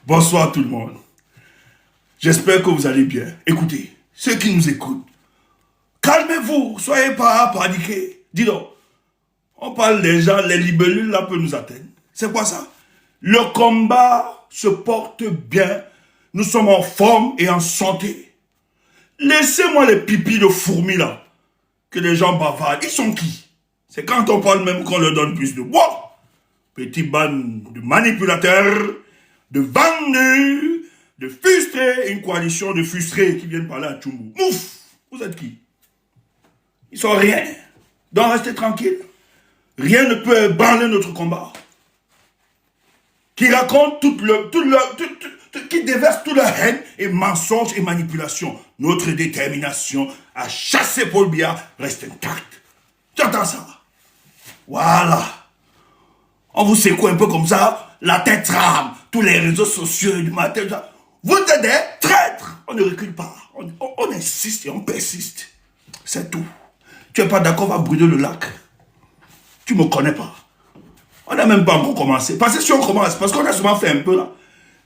Bonsoir tout le monde. J'espère que vous allez bien. Écoutez, ceux qui nous écoutent, calmez-vous, soyez pas paniqués. Dis donc, on parle des gens, les libellules là peuvent nous atteindre. C'est quoi ça? Le combat se porte bien. Nous sommes en forme et en santé. Laissez-moi les pipis de fourmis là, que les gens bavardent. Ils sont qui? C'est quand on parle même qu'on leur donne plus de bois. Petit bande de manipulateurs, de vendus, de frustrés, une coalition de frustrés qui viennent parler à Tchumbu. Mouf! Vous êtes qui? Ils sont rien. Donc restez tranquille. Rien ne peut ébranler notre combat. Qui racontent qui déversent toute leur haine et mensonges et manipulations. Notre détermination à chasser Paul Biya reste intacte. Tu entends ça? Voilà. On vous secoue un peu comme ça, la tête trame, tous les réseaux sociaux du matin. Vous êtes des traîtres. On ne recule pas. On insiste et on persiste. C'est tout. Tu n'es pas d'accord, on va brûler le lac. Tu ne me connais pas. On n'a même pas encore commencé. Parce que si on commence, parce qu'on a souvent fait un peu là,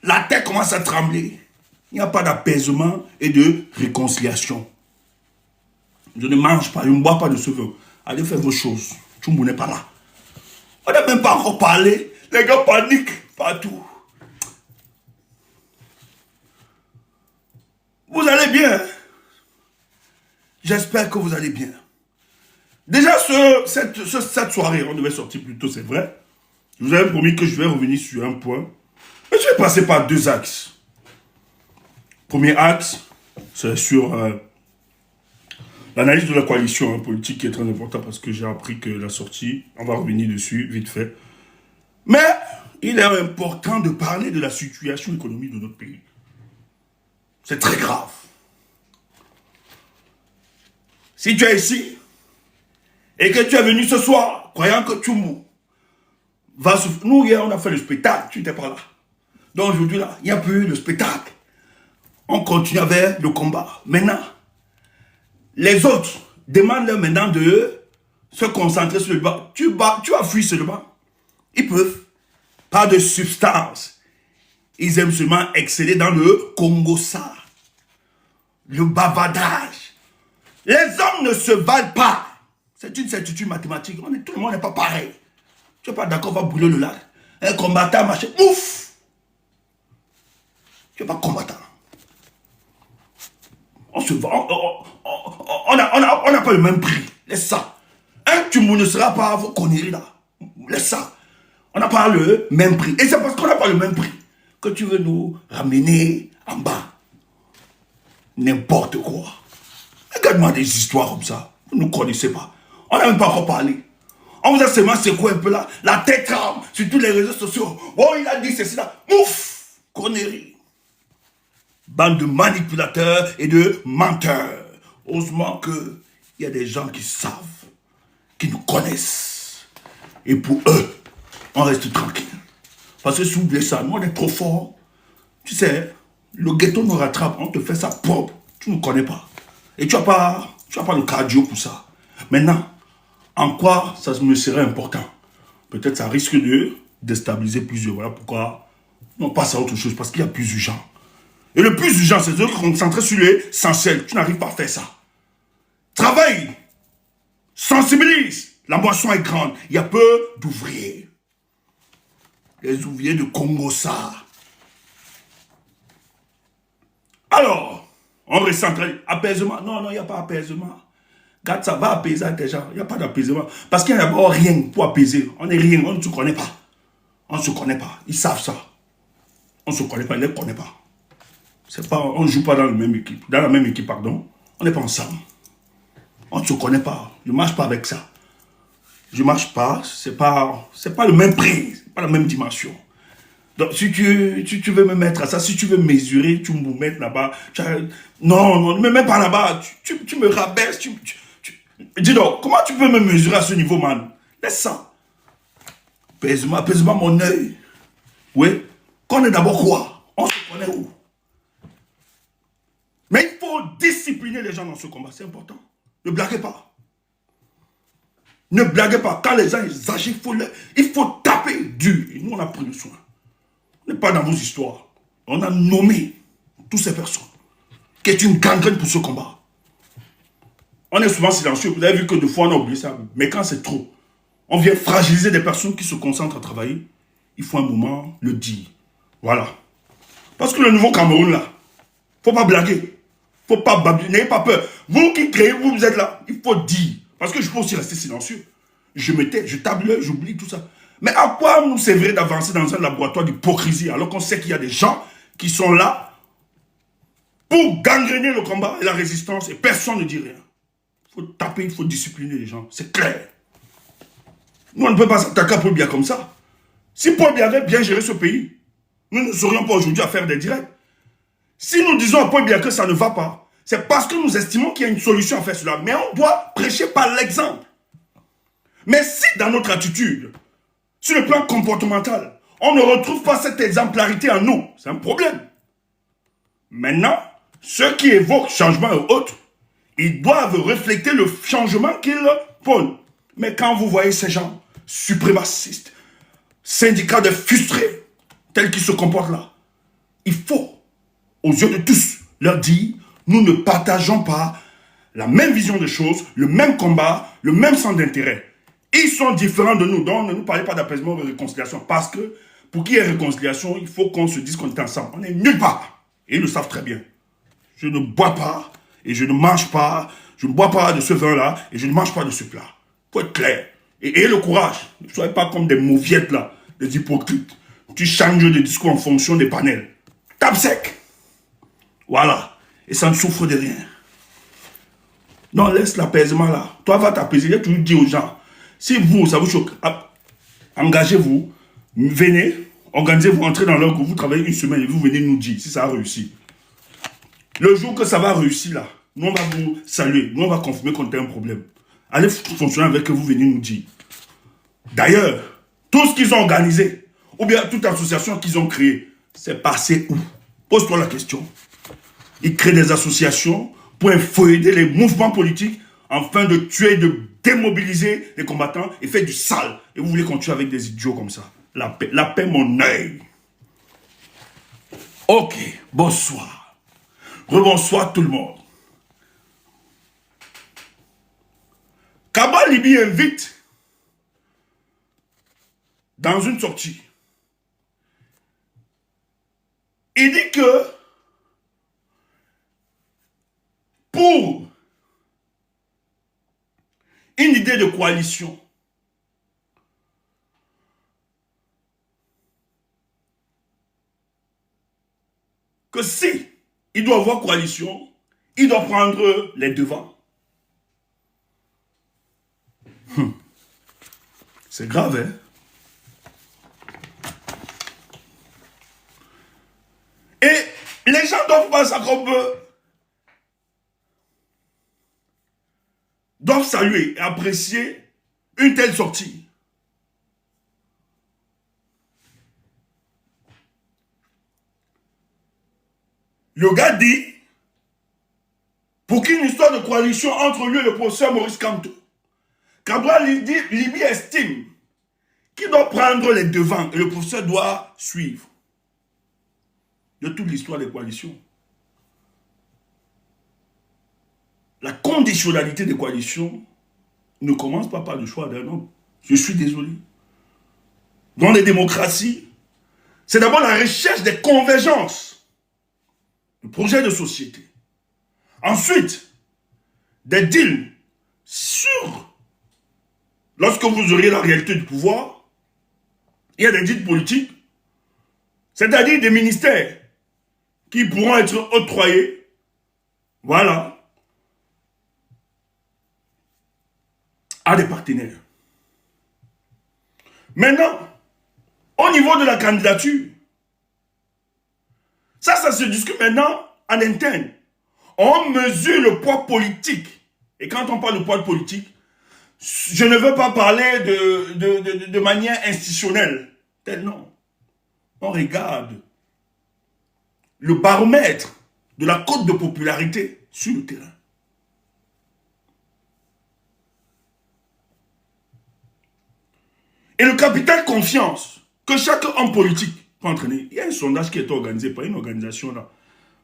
la tête commence à trembler. Il n'y a pas d'apaisement et de réconciliation. Je ne mange pas, je ne bois pas de ce vin. Allez faire vos choses. Tu ne m'en es pas là. On n'a même pas encore parlé. Les gars paniquent partout. Vous allez bien. J'espère que vous allez bien. Déjà, cette soirée, on devait sortir plus tôt, c'est vrai. Je vous avais promis que je vais revenir sur un point. Mais je vais passer par deux axes. Premier axe, c'est sur l'analyse de la coalition politique qui est très important parce que j'ai appris que la sortie, on va revenir dessus vite fait. Mais il est important de parler de la situation économique de notre pays. C'est très grave. Si tu es ici et que tu es venu ce soir croyant que Tchumbu va souffrir. Nous, hier, on a fait le spectacle, tu n'étais pas là. Donc aujourd'hui, là, il n'y a plus de spectacle. On continue avec le combat. Maintenant, les autres demandent maintenant de se concentrer sur le débat. Tu vas fuir ce débat. Ils peuvent. Pas de substance. Ils aiment seulement exceller dans le Congo-ça. Le bavardage. Les hommes ne se valent pas. C'est une certitude mathématique. Tout le monde n'est pas pareil. Tu n'es pas d'accord, on va brûler le lac. Un combattant, machin, ouf! Tu n'es pas combattant. On se vend. On n'a pas le même prix. Laisse ça. Un Tchumbu ne sera pas à vos conneries là. Laisse ça. On n'a pas le même prix. Et c'est parce qu'on n'a pas le même prix que tu veux nous ramener en bas. N'importe quoi. Regarde-moi des histoires comme ça. Vous ne nous connaissez pas. On n'a même pas encore parlé. On vous a seulement secoué un peu là. La tête tremble sur tous les réseaux sociaux. Oh, il a dit ceci là. Ouf! Connerie. Bande de manipulateurs et de menteurs. Heureusement qu'il y a des gens qui savent, qui nous connaissent. Et pour eux, on reste tranquille. Parce que si vous oubliez ça, nous on est trop forts. Tu sais, le ghetto nous rattrape, on te fait ça propre. Tu ne nous connais pas. Et tu n'as pas le cardio pour ça. Maintenant, en quoi ça me serait important? Peut-être ça risque de déstabiliser plusieurs. Voilà pourquoi on passe à autre chose. Parce qu'il y a plus urgent. Et le plus urgent, c'est de se concentrer sur l'essentiel. Tu n'arrives pas à faire ça. Travaille. Sensibilise. La moisson est grande. Il y a peu d'ouvriers. Les ouvriers de Congo-ça. Alors, on recentralise. Apaisement. Non, il n'y a pas apaisement. Regarde, ça va apaiser des gens. Il n'y a pas d'apaisement. Parce qu'il n'y a d'abord rien pour apaiser. On n'est rien. On ne se connaît pas. On ne se connaît pas. Ils savent ça. On ne se connaît pas. Ils ne les connaissent pas. On ne joue pas dans la même équipe. Dans la même équipe, pardon. On n'est pas ensemble. On ne se connaît pas. Je ne marche pas avec ça. Je ne marche pas. C'est pas le même prix. Ce n'est pas la même dimension. Donc, si tu veux me mettre à ça, si tu veux mesurer, tu me mets là-bas. Non, ne me mets pas là-bas. Tu me rabaisses. Dis donc, comment tu peux me mesurer à ce niveau, man? Laisse ça. Pèse-moi mon œil. Oui. Qu'on est d'abord quoi? On se connaît où? Mais il faut discipliner les gens dans ce combat. C'est important. Ne blaguez pas. Ne blaguez pas. Quand les gens ils agissent, il faut taper dur. Et nous, on a pris le soin. On n'est pas dans vos histoires. On a nommé toutes ces personnes qui est une gangrène pour ce combat. On est souvent silencieux. Vous avez vu que deux fois on a oublié ça. Mais quand c'est trop, on vient fragiliser des personnes qui se concentrent à travailler. Il faut un moment le dire. Voilà. Parce que le nouveau Cameroun là, faut pas blaguer. Faut pas babler. N'ayez pas peur. Vous qui créez, vous êtes là. Il faut dire. Parce que je peux aussi rester silencieux. Je me tais, je table, j'oublie tout ça. Mais à quoi nous servirait d'avancer dans un laboratoire d'hypocrisie alors qu'on sait qu'il y a des gens qui sont là pour gangréner le combat et la résistance et personne ne dit rien. Il faut taper, il faut discipliner les gens. C'est clair. Nous, on ne peut pas s'attaquer à Paul Biya comme ça. Si Paul Biya avait bien géré ce pays, nous ne serions pas aujourd'hui à faire des directs. Si nous disons à Paul Biya que ça ne va pas, c'est parce que nous estimons qu'il y a une solution à faire cela. Mais on doit prêcher par l'exemple. Mais si dans notre attitude, sur le plan comportemental, on ne retrouve pas cette exemplarité en nous, c'est un problème. Maintenant, ceux qui évoquent changement et autres, ils doivent refléter le changement qu'ils prônent. Mais quand vous voyez ces gens suprémacistes, syndicats de frustrés, tels qu'ils se comportent là, il faut, aux yeux de tous, leur dire, nous ne partageons pas la même vision des choses, le même combat, le même centre d'intérêt. Ils sont différents de nous, donc ne nous parlez pas d'apaisement ou de réconciliation, parce que pour qu'il y ait réconciliation, il faut qu'on se dise qu'on est ensemble. On n'est nulle part. Et ils le savent très bien. Je ne bois pas, et je ne mange pas, je ne bois pas de ce vin-là, et je ne mange pas de ce plat. Il faut être clair. Et ayez le courage. Ne soyez pas comme des mauviettes là, des hypocrites. Tu changes de discours en fonction des panels. Tape sec. Voilà. Et ça ne souffre de rien. Non, laisse l'apaisement là. Toi, va t'apaiser. J'ai toujours dit aux gens, si vous, ça vous choque, engagez-vous, venez, organisez-vous, entrez dans leur groupe, vous travaillez une semaine et vous venez nous dire si ça a réussi. Le jour que ça va réussir là, nous on va vous saluer, nous on va confirmer qu'on a un problème. Allez fonctionner avec eux, vous venez nous dire. D'ailleurs, tout ce qu'ils ont organisé, ou bien toute association qu'ils ont créée, c'est passé où? Pose-toi la question. Ils créent des associations pour influencer les mouvements politiques afin de tuer, de démobiliser les combattants et faire du sale. Et vous voulez continuer avec des idiots comme ça. La paix, mon œil. Ok, bonsoir. Rebonsoir tout le monde. Kaba Libi invite dans une sortie. Il dit que pour une idée de coalition, que si il doit avoir coalition, il doit prendre les devants. C'est grave, hein? Et les gens doivent pas ça comme doivent saluer et apprécier une telle sortie. Le gars dit, pour qu'une histoire de coalition entre lui et le professeur Maurice Kamto, Kabra Libi estime qu'il doit prendre les devants et le professeur doit suivre de toute l'histoire des coalitions. La conditionnalité des coalitions ne commence pas par le choix d'un homme. Je suis désolé. Dans les démocraties, c'est d'abord la recherche des convergences, le projet de société. Ensuite, des deals sur, lorsque vous aurez la réalité du pouvoir, il y a des deals politiques, c'est-à-dire des ministères qui pourront être octroyés, voilà, à des partenaires. Maintenant, au niveau de la candidature, ça se discute maintenant en interne. On mesure le poids politique. Et quand on parle de poids politique, je ne veux pas parler de manière institutionnelle. Non. On regarde le baromètre de la cote de popularité sur le terrain. Et le capital confiance que chaque homme politique pour entraîner. Il y a un sondage qui est organisé par une organisation là.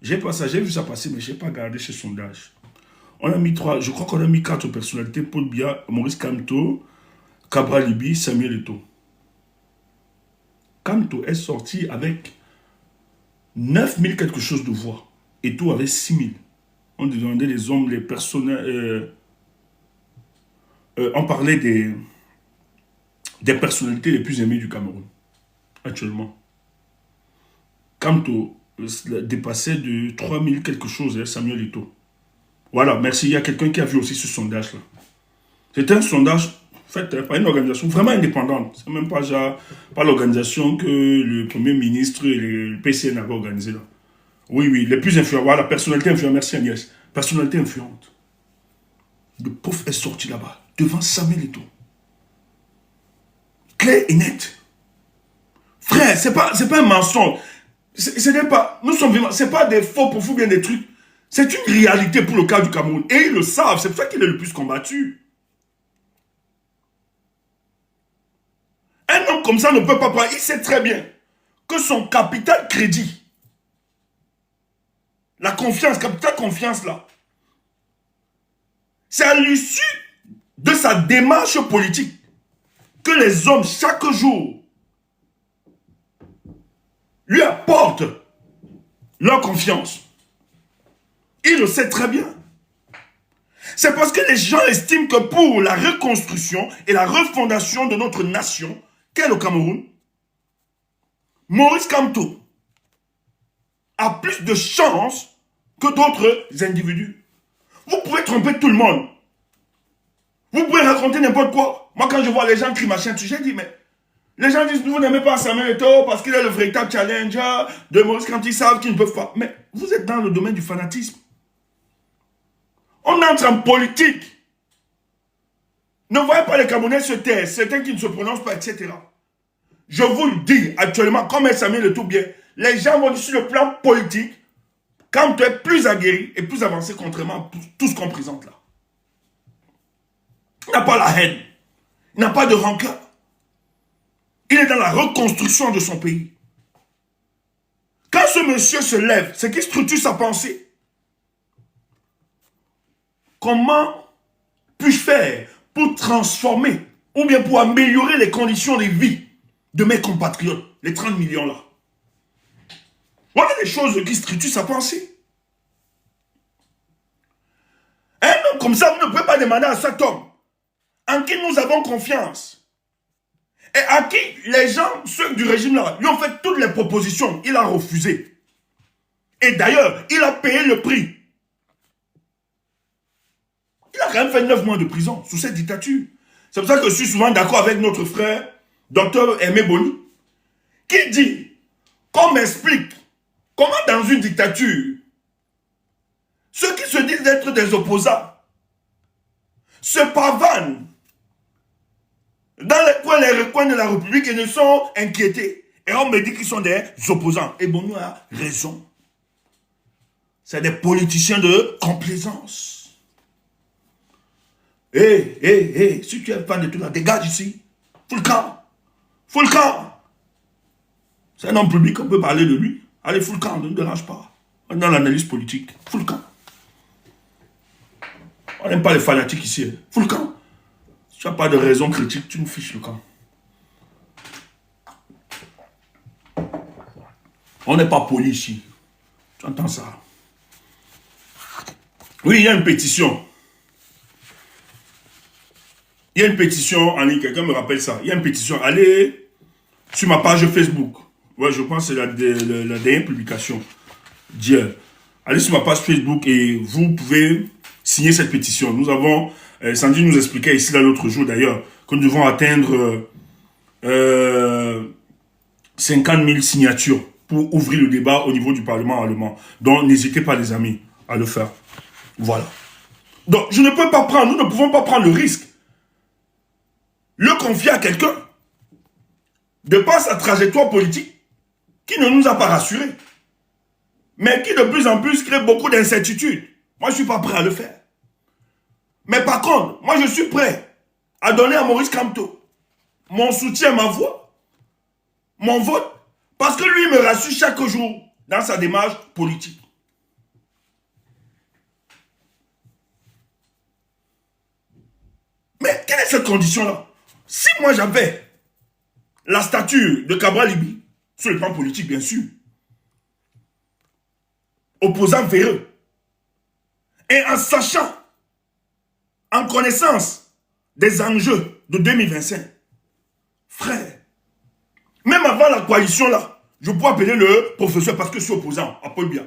J'ai vu ça passer, mais je n'ai pas gardé ce sondage. On a mis je crois qu'on a mis 4 personnalités, Paul Biya, Maurice Kamto, Cabral Libi, Samuel Eto'o. Kamto est sorti avec 9000 quelque chose de voix. Eto'o avait 6000. On demandait les hommes, les personnels. On parlait des personnalités les plus aimées du Cameroun, actuellement. Kamto dépassait de 3000 quelque chose, Samuel Eto'o. Voilà, merci. Il y a quelqu'un qui a vu aussi ce sondage-là. C'était un sondage fait par une organisation vraiment indépendante. C'est même pas l'organisation que le Premier ministre et le PCN avaient organisé là. Oui, oui, les plus influents. Voilà, personnalité influente. Merci Agnès. Personnalité influente. Le pauvre est sorti là-bas, devant Samuel Eto'o. Clair et net. Frère, c'est pas un mensonge. Ce n'est pas, nous sommes vivants, c'est pas des faux pour vous bien des trucs. C'est une réalité pour le cas du Cameroun. Et ils le savent, c'est pour ça qu'il est le plus combattu. Un homme comme ça ne peut pas prendre. Il sait très bien que son capital crédit, la confiance, capital confiance là, c'est à l'issue de sa démarche politique que les hommes, chaque jour, lui apportent leur confiance. Il le sait très bien. C'est parce que les gens estiment que pour la reconstruction et la refondation de notre nation, qu'est le Cameroun, Maurice Kamto a plus de chance que d'autres individus. Vous pouvez tromper tout le monde. Vous pouvez raconter n'importe quoi. Moi, quand je vois les gens qui machin, j'ai dit, mais les gens disent, vous n'aimez pas Samuel Eto'o parce qu'il est le véritable challenger de Maurice Kamto, ils savent qu'ils ne peuvent pas. Mais vous êtes dans le domaine du fanatisme. On entre en politique. Ne voyez pas les Camerounais se taire, certains qui ne se prononcent pas, etc. Je vous le dis actuellement, comme Samuel Eto'o bien, les gens vont dire sur le plan politique, quand tu es plus aguerri et plus avancé contrairement à tout ce qu'on présente là. Il n'a pas la haine, il n'a pas de rancœur. Il est dans la reconstruction de son pays. Quand ce monsieur se lève, c'est qu'il structure sa pensée. Comment puis-je faire pour transformer ou bien pour améliorer les conditions de vie de mes compatriotes, les 30 millions là? Voilà les choses qui structurent sa pensée. Un homme comme ça, vous ne pouvez pas demander à cet homme en qui nous avons confiance et à qui les gens, ceux du régime là, lui ont fait toutes les propositions, il a refusé. Et d'ailleurs, il a payé le prix. Il a quand même fait 9 mois de prison sous cette dictature. C'est pour ça que je suis souvent d'accord avec notre frère, Dr Aimé Boni, qui dit qu'on m'explique comment dans une dictature, ceux qui se disent d'être des opposants se pavanent dans les recoins de la République et ne sont inquiétés. Et on me dit qu'ils sont des opposants. Et Boni a raison. C'est des politiciens de complaisance. Si tu es fan de tout là, dégage ici. Fous le camp. Fous le camp. C'est un homme public, on peut parler de lui. Allez, fous le camp, ne nous dérange pas. On est dans l'analyse politique. Fous le camp. On n'aime pas les fanatiques ici. Fous le camp. Si tu n'as pas de raison critique, tu nous fiches le camp. On n'est pas poli ici. Tu entends ça? Oui, il y a une pétition. Il y a une pétition en ligne, quelqu'un me rappelle ça. Il y a une pétition. Allez sur ma page Facebook. Ouais, je pense que c'est la dernière publication d'hier. Allez sur ma page Facebook et vous pouvez signer cette pétition. Nous avons, Sandy nous expliquait ici l'autre jour d'ailleurs, que nous devons atteindre 50 000 signatures pour ouvrir le débat au niveau du Parlement allemand. Donc n'hésitez pas les amis à le faire. Voilà. Donc je ne peux pas prendre, nous ne pouvons pas prendre le risque le confier à quelqu'un de par sa trajectoire politique qui ne nous a pas rassurés, mais qui de plus en plus crée beaucoup d'incertitudes. Moi, je ne suis pas prêt à le faire. Mais par contre, moi, je suis prêt à donner à Maurice Kamto mon soutien, ma voix, mon vote, Parce que lui me rassure chaque jour dans sa démarche politique. Mais quelle est cette condition-là? Si moi j'avais la stature de Cabral Libi, sur le plan politique bien sûr, opposant véreux, et en sachant, en connaissance des enjeux de 2025, frère, même avant la coalition là, je peux appeler le professeur parce que je suis opposant à Paul Biya.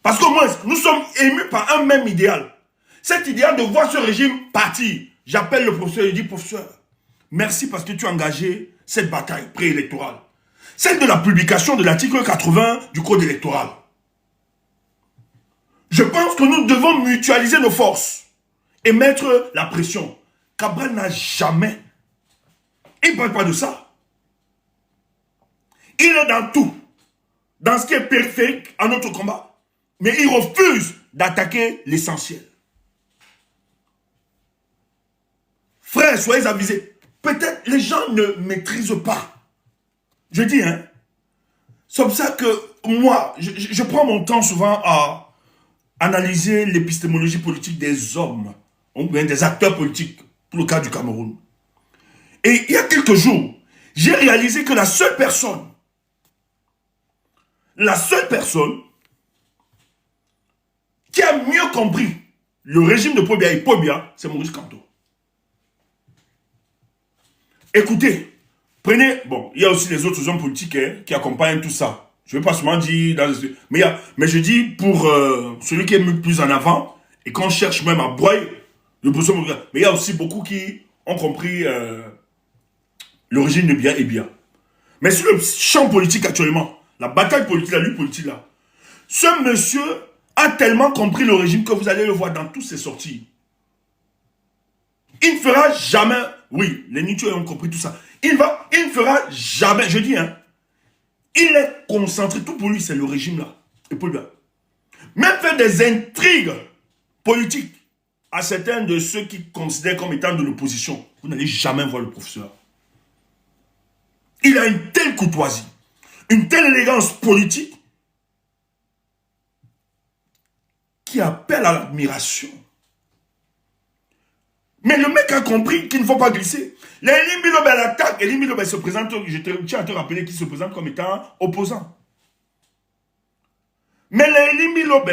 Parce qu'au moins, nous sommes émus par un même idéal. Cet idéal de voir ce régime partir. J'appelle le professeur et je dis, professeur, merci parce que tu as engagé cette bataille préélectorale. Celle de la publication de l'article 80 du code électoral. Je pense que nous devons mutualiser nos forces et mettre la pression. Cabral n'a jamais, il ne parle pas de ça. Il est dans tout, dans ce qui est périphérique à notre combat. Mais il refuse d'attaquer l'essentiel. Frères, soyez avisés. Peut-être les gens ne maîtrisent pas. Je dis, hein. C'est pour ça que moi, je prends mon temps souvent à analyser l'épistémologie politique des hommes, ou bien des acteurs politiques, pour le cas du Cameroun. Et il y a quelques jours, j'ai réalisé que la seule personne qui a mieux compris le régime de Paul Biya et Paul Biya, c'est Maurice Kamto. Écoutez, prenez, bon, il y a aussi les autres hommes politiques qui accompagnent tout ça. Je ne vais pas seulement dire, mais je dis pour celui qui est mis plus en avant et qu'on cherche même à broyer le besoin. Mais il y a aussi beaucoup qui ont compris le régime de Biya et Biya. Mais sur le champ politique actuellement, la bataille politique, la lutte politique là, ce monsieur a tellement compris le régime que vous allez le voir dans toutes ses sorties. Il ne fera jamais, oui, les Nituels ont compris tout ça. Il ne fera jamais, je dis, hein, il est concentré, tout pour lui, c'est le régime là. Et pour lui, même faire des intrigues politiques à certains de ceux qui considèrent comme étant de l'opposition, vous n'allez jamais voir le professeur. Il a une telle courtoisie, une telle élégance politique qui appelle à l'admiration. Mais le mec a compris qu'il ne faut pas glisser. Elie Milobe l'attaque. Elie Milobe se présente, je tiens à te rappeler qu'il se présente comme étant opposant. Mais les Elie Milobe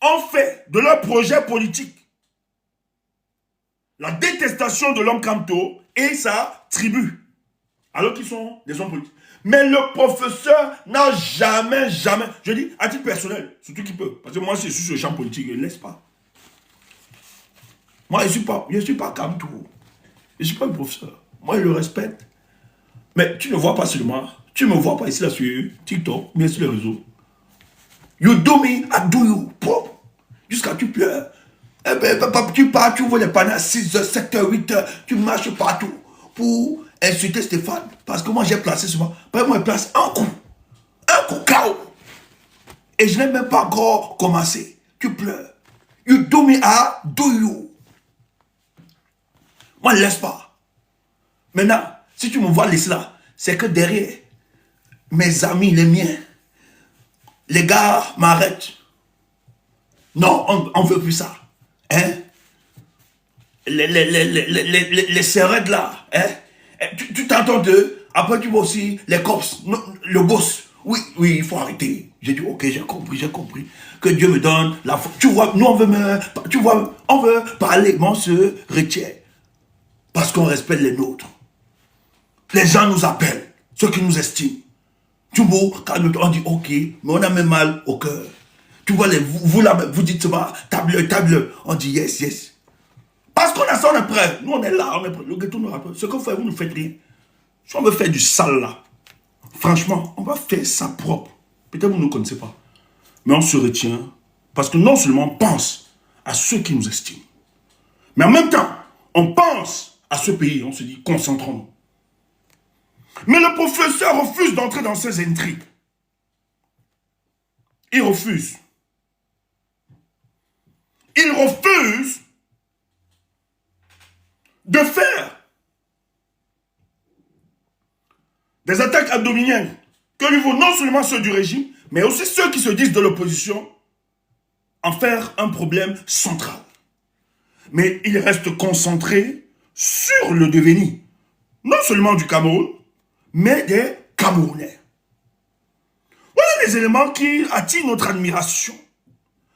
ont fait de leur projet politique la détestation de l'homme Kamto et sa tribu. Alors qu'ils sont des hommes politiques. Mais le professeur n'a jamais, je dis à titre personnel, surtout qu'il peut. Parce que moi, si je suis sur le champ politique, il ne laisse pas. Moi, je ne suis pas Kamto. Je ne suis pas le professeur. Moi, je le respecte. Mais tu ne vois pas seulement. Tu ne me vois pas ici là sur TikTok, mais sur les réseaux. You do me, I do you. Jusqu'à tu pleures. Eh ben, tu pars, tu vois les panneaux à 6h, 7h, 8h. Tu marches partout pour insulter Stéphane. Parce que moi, j'ai placé souvent. Moi, je place un coup. Un coup KO. Et je n'ai même pas encore commencé. Tu pleures. You do me, I do you. Moi, ne laisse pas. Maintenant, si tu me vois laisser là, c'est que derrière, mes amis, les miens, les gars m'arrêtent. Non, on ne veut plus ça. Hein? Les serrettes là. Hein? Tu t'entends d'eux. Après, tu vois aussi les cops, le boss. Oui, il faut arrêter. J'ai dit, ok, j'ai compris. Que Dieu me donne la foi. Tu vois, nous, on veut parler, mais on se retient. Parce qu'on respecte les nôtres. Les gens nous appellent, ceux qui nous estiment. Tu vois, quand on dit ok, mais on a même mal au cœur. Tu vois, vous là, vous dites ça, table. On dit yes. Parce qu'on a ça, on est prêt. Nous, on est là, on est prêt. Le ghetto nous rappelle. Ce qu'on fait, vous ne faites rien. Si on veut faire du sale là, franchement, on va faire ça propre. Peut-être vous ne nous connaissez pas. Mais on se retient. Parce que non seulement on pense à ceux qui nous estiment, mais en même temps, on pense à ce pays. On se dit, concentrons-nous. Mais le professeur refuse d'entrer dans ces intrigues. Il refuse. Il refuse de faire des attaques abdominiennes que lui vont non seulement ceux du régime, mais aussi ceux qui se disent de l'opposition, en faire un problème central. Mais il reste concentré sur le devenir, non seulement du Cameroun, mais des Camerounais. Voilà les éléments qui attirent notre admiration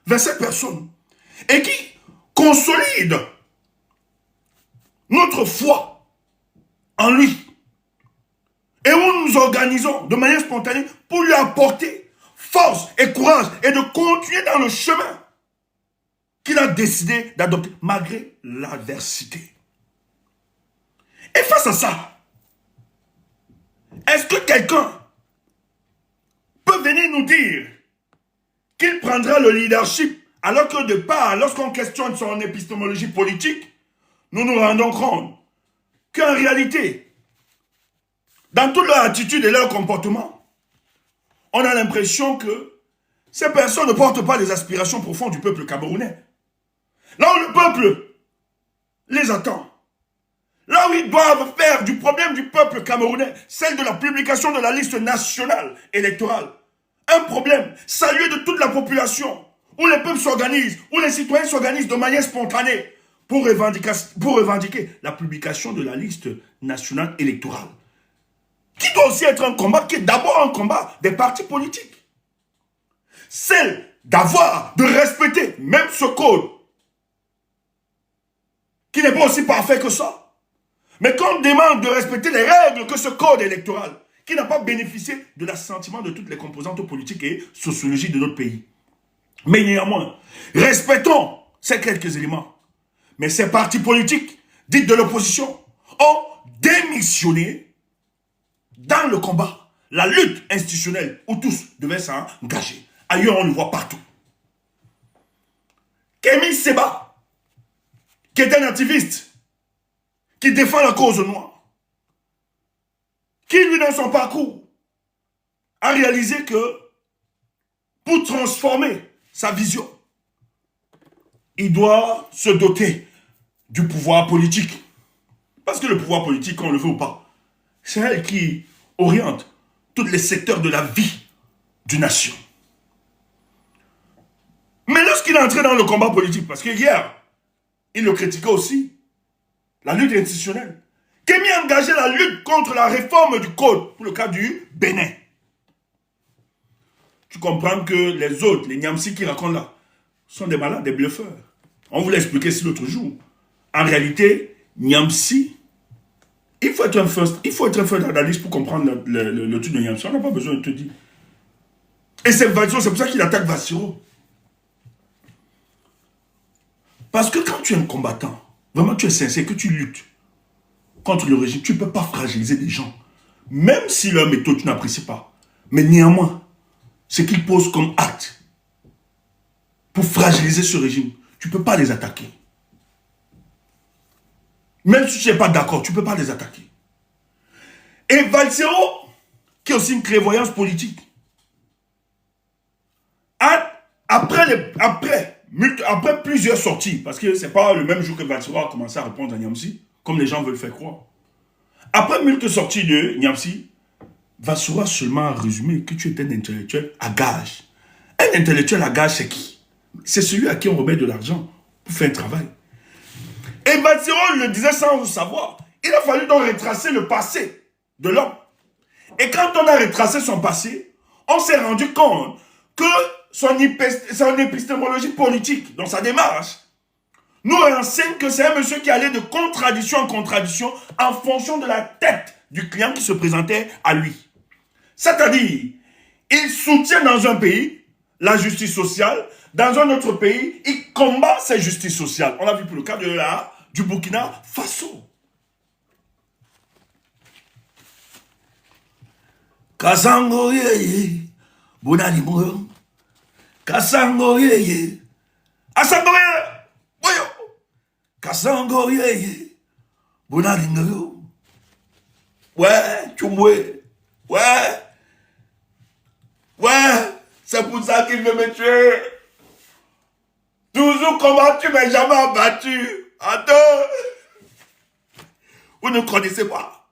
vers cette personne et qui consolident notre foi en lui. Et où nous nous organisons de manière spontanée pour lui apporter force et courage et de continuer dans le chemin qu'il a décidé d'adopter malgré l'adversité. Et face à ça, est-ce que quelqu'un peut venir nous dire qu'il prendra le leadership alors que de part, lorsqu'on questionne son épistémologie politique, nous nous rendons compte qu'en réalité, dans toute leur attitude et leur comportement, on a l'impression que ces personnes ne portent pas les aspirations profondes du peuple camerounais. Là où le peuple les attend, là où ils doivent faire du problème du peuple camerounais, celle de la publication de la liste nationale électorale, un problème salué de toute la population, où les peuples s'organisent, où les citoyens s'organisent de manière spontanée pour revendiquer la publication de la liste nationale électorale. Qui doit aussi être un combat, qui est d'abord un combat des partis politiques. Celle d'avoir, de respecter même ce code, qui n'est pas aussi parfait que ça. Mais qu'on demande de respecter les règles que ce code électoral, qui n'a pas bénéficié de l'assentiment de toutes les composantes politiques et sociologiques de notre pays. Mais néanmoins, respectons ces quelques éléments. Mais ces partis politiques, dites de l'opposition, ont démissionné dans le combat, la lutte institutionnelle où tous devaient s'engager. Ailleurs, on le voit partout. Kémy Séba, qui est un activiste, qui défend la cause noire, qui, lui, dans son parcours, a réalisé que pour transformer sa vision, il doit se doter du pouvoir politique. Parce que le pouvoir politique, on le veut ou pas, c'est elle qui oriente tous les secteurs de la vie d'une nation. Mais lorsqu'il est entré dans le combat politique, parce que hier, il le critiquait aussi, la lutte institutionnelle, Kémy a engagé la lutte contre la réforme du code, pour le cas du Bénin. Tu comprends que les autres, les Niamsi qui racontent là, sont des malades, des bluffeurs. On vous l'a expliqué ici l'autre jour. En réalité, Niamsi, il faut être un feu d'analyse pour comprendre le truc de Niamsi. On n'a pas besoin de te dire. Et c'est Vassiro, c'est pour ça qu'il attaque Vassiro. Parce que quand tu es un combattant, vraiment tu es sincère, que tu luttes contre le régime, tu ne peux pas fragiliser des gens. Même si leur méthode tu n'apprécies pas. Mais néanmoins, ce qu'ils posent comme acte pour fragiliser ce régime, tu ne peux pas les attaquer. Même si tu n'es pas d'accord, tu ne peux pas les attaquer. Et Vassiro, qui est aussi une clairvoyance politique, après plusieurs sorties, parce que ce n'est pas le même jour que Vassiro a commencé à répondre à Niamsi, comme les gens veulent faire croire. Après multiples sorties de Niamsi, Vassiro a seulement résumé que tu es un intellectuel à gage. Un intellectuel à gage, c'est qui? C'est celui à qui on remet de l'argent pour faire un travail. Et Vassiro le disait sans le savoir. Il a fallu donc retracer le passé de l'homme. Et quand on a retracé son passé, on s'est rendu compte que son épistémologie politique, dans sa démarche, nous enseigne que c'est un monsieur qui allait de contradiction en contradiction en fonction de la tête du client qui se présentait à lui. C'est-à-dire, il soutient dans un pays la justice sociale, dans un autre pays, il combat cette justice sociale. On l'a vu pour le cas du Burkina Faso. Kasango yeye, bonani moyo. Kasango yeye, asango yeye, boyo. Kasango yeye, bonani moyo. Ouais, tu mouais. Ouais. Ouais, c'est pour ça qu'il veut me tuer. Toujours combattu, mais jamais abattu. Attends. Vous ne connaissez pas.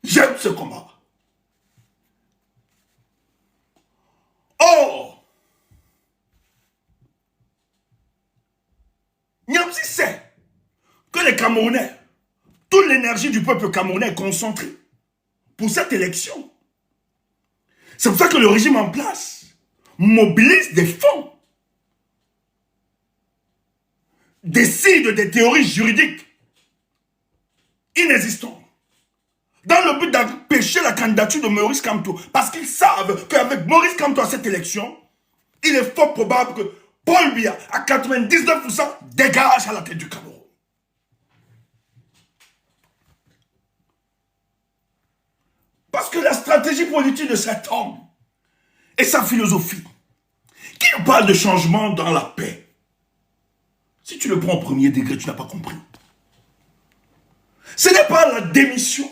J'aime ce combat. Or, Niamsi sait que les Camerounais, toute l'énergie du peuple camerounais est concentrée pour cette élection. C'est pour ça que le régime en place mobilise des fonds, décide des théories juridiques inexistantes, dans le but d'empêcher la candidature de Maurice Kamto. Parce qu'ils savent qu'avec Maurice Kamto à cette élection, il est fort probable que Paul Biya, à 99%, dégage à la tête du Cameroun. Parce que la stratégie politique de cet homme et sa philosophie, qui nous parle de changement dans la paix, si tu le prends au premier degré, tu n'as pas compris. Ce n'est pas la démission,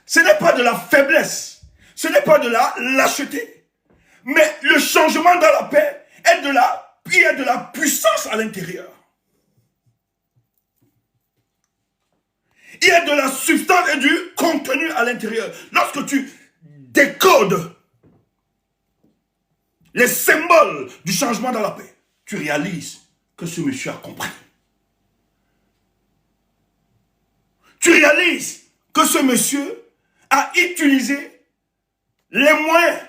ce n'est pas de la faiblesse, ce n'est pas de la lâcheté, mais le changement dans la paix est de la puissance à l'intérieur. Il y a de la substance et du contenu à l'intérieur. Lorsque tu décodes les symboles du changement dans la paix, tu réalises que ce monsieur a compris. Tu réalises que ce monsieur a utilisé les moyens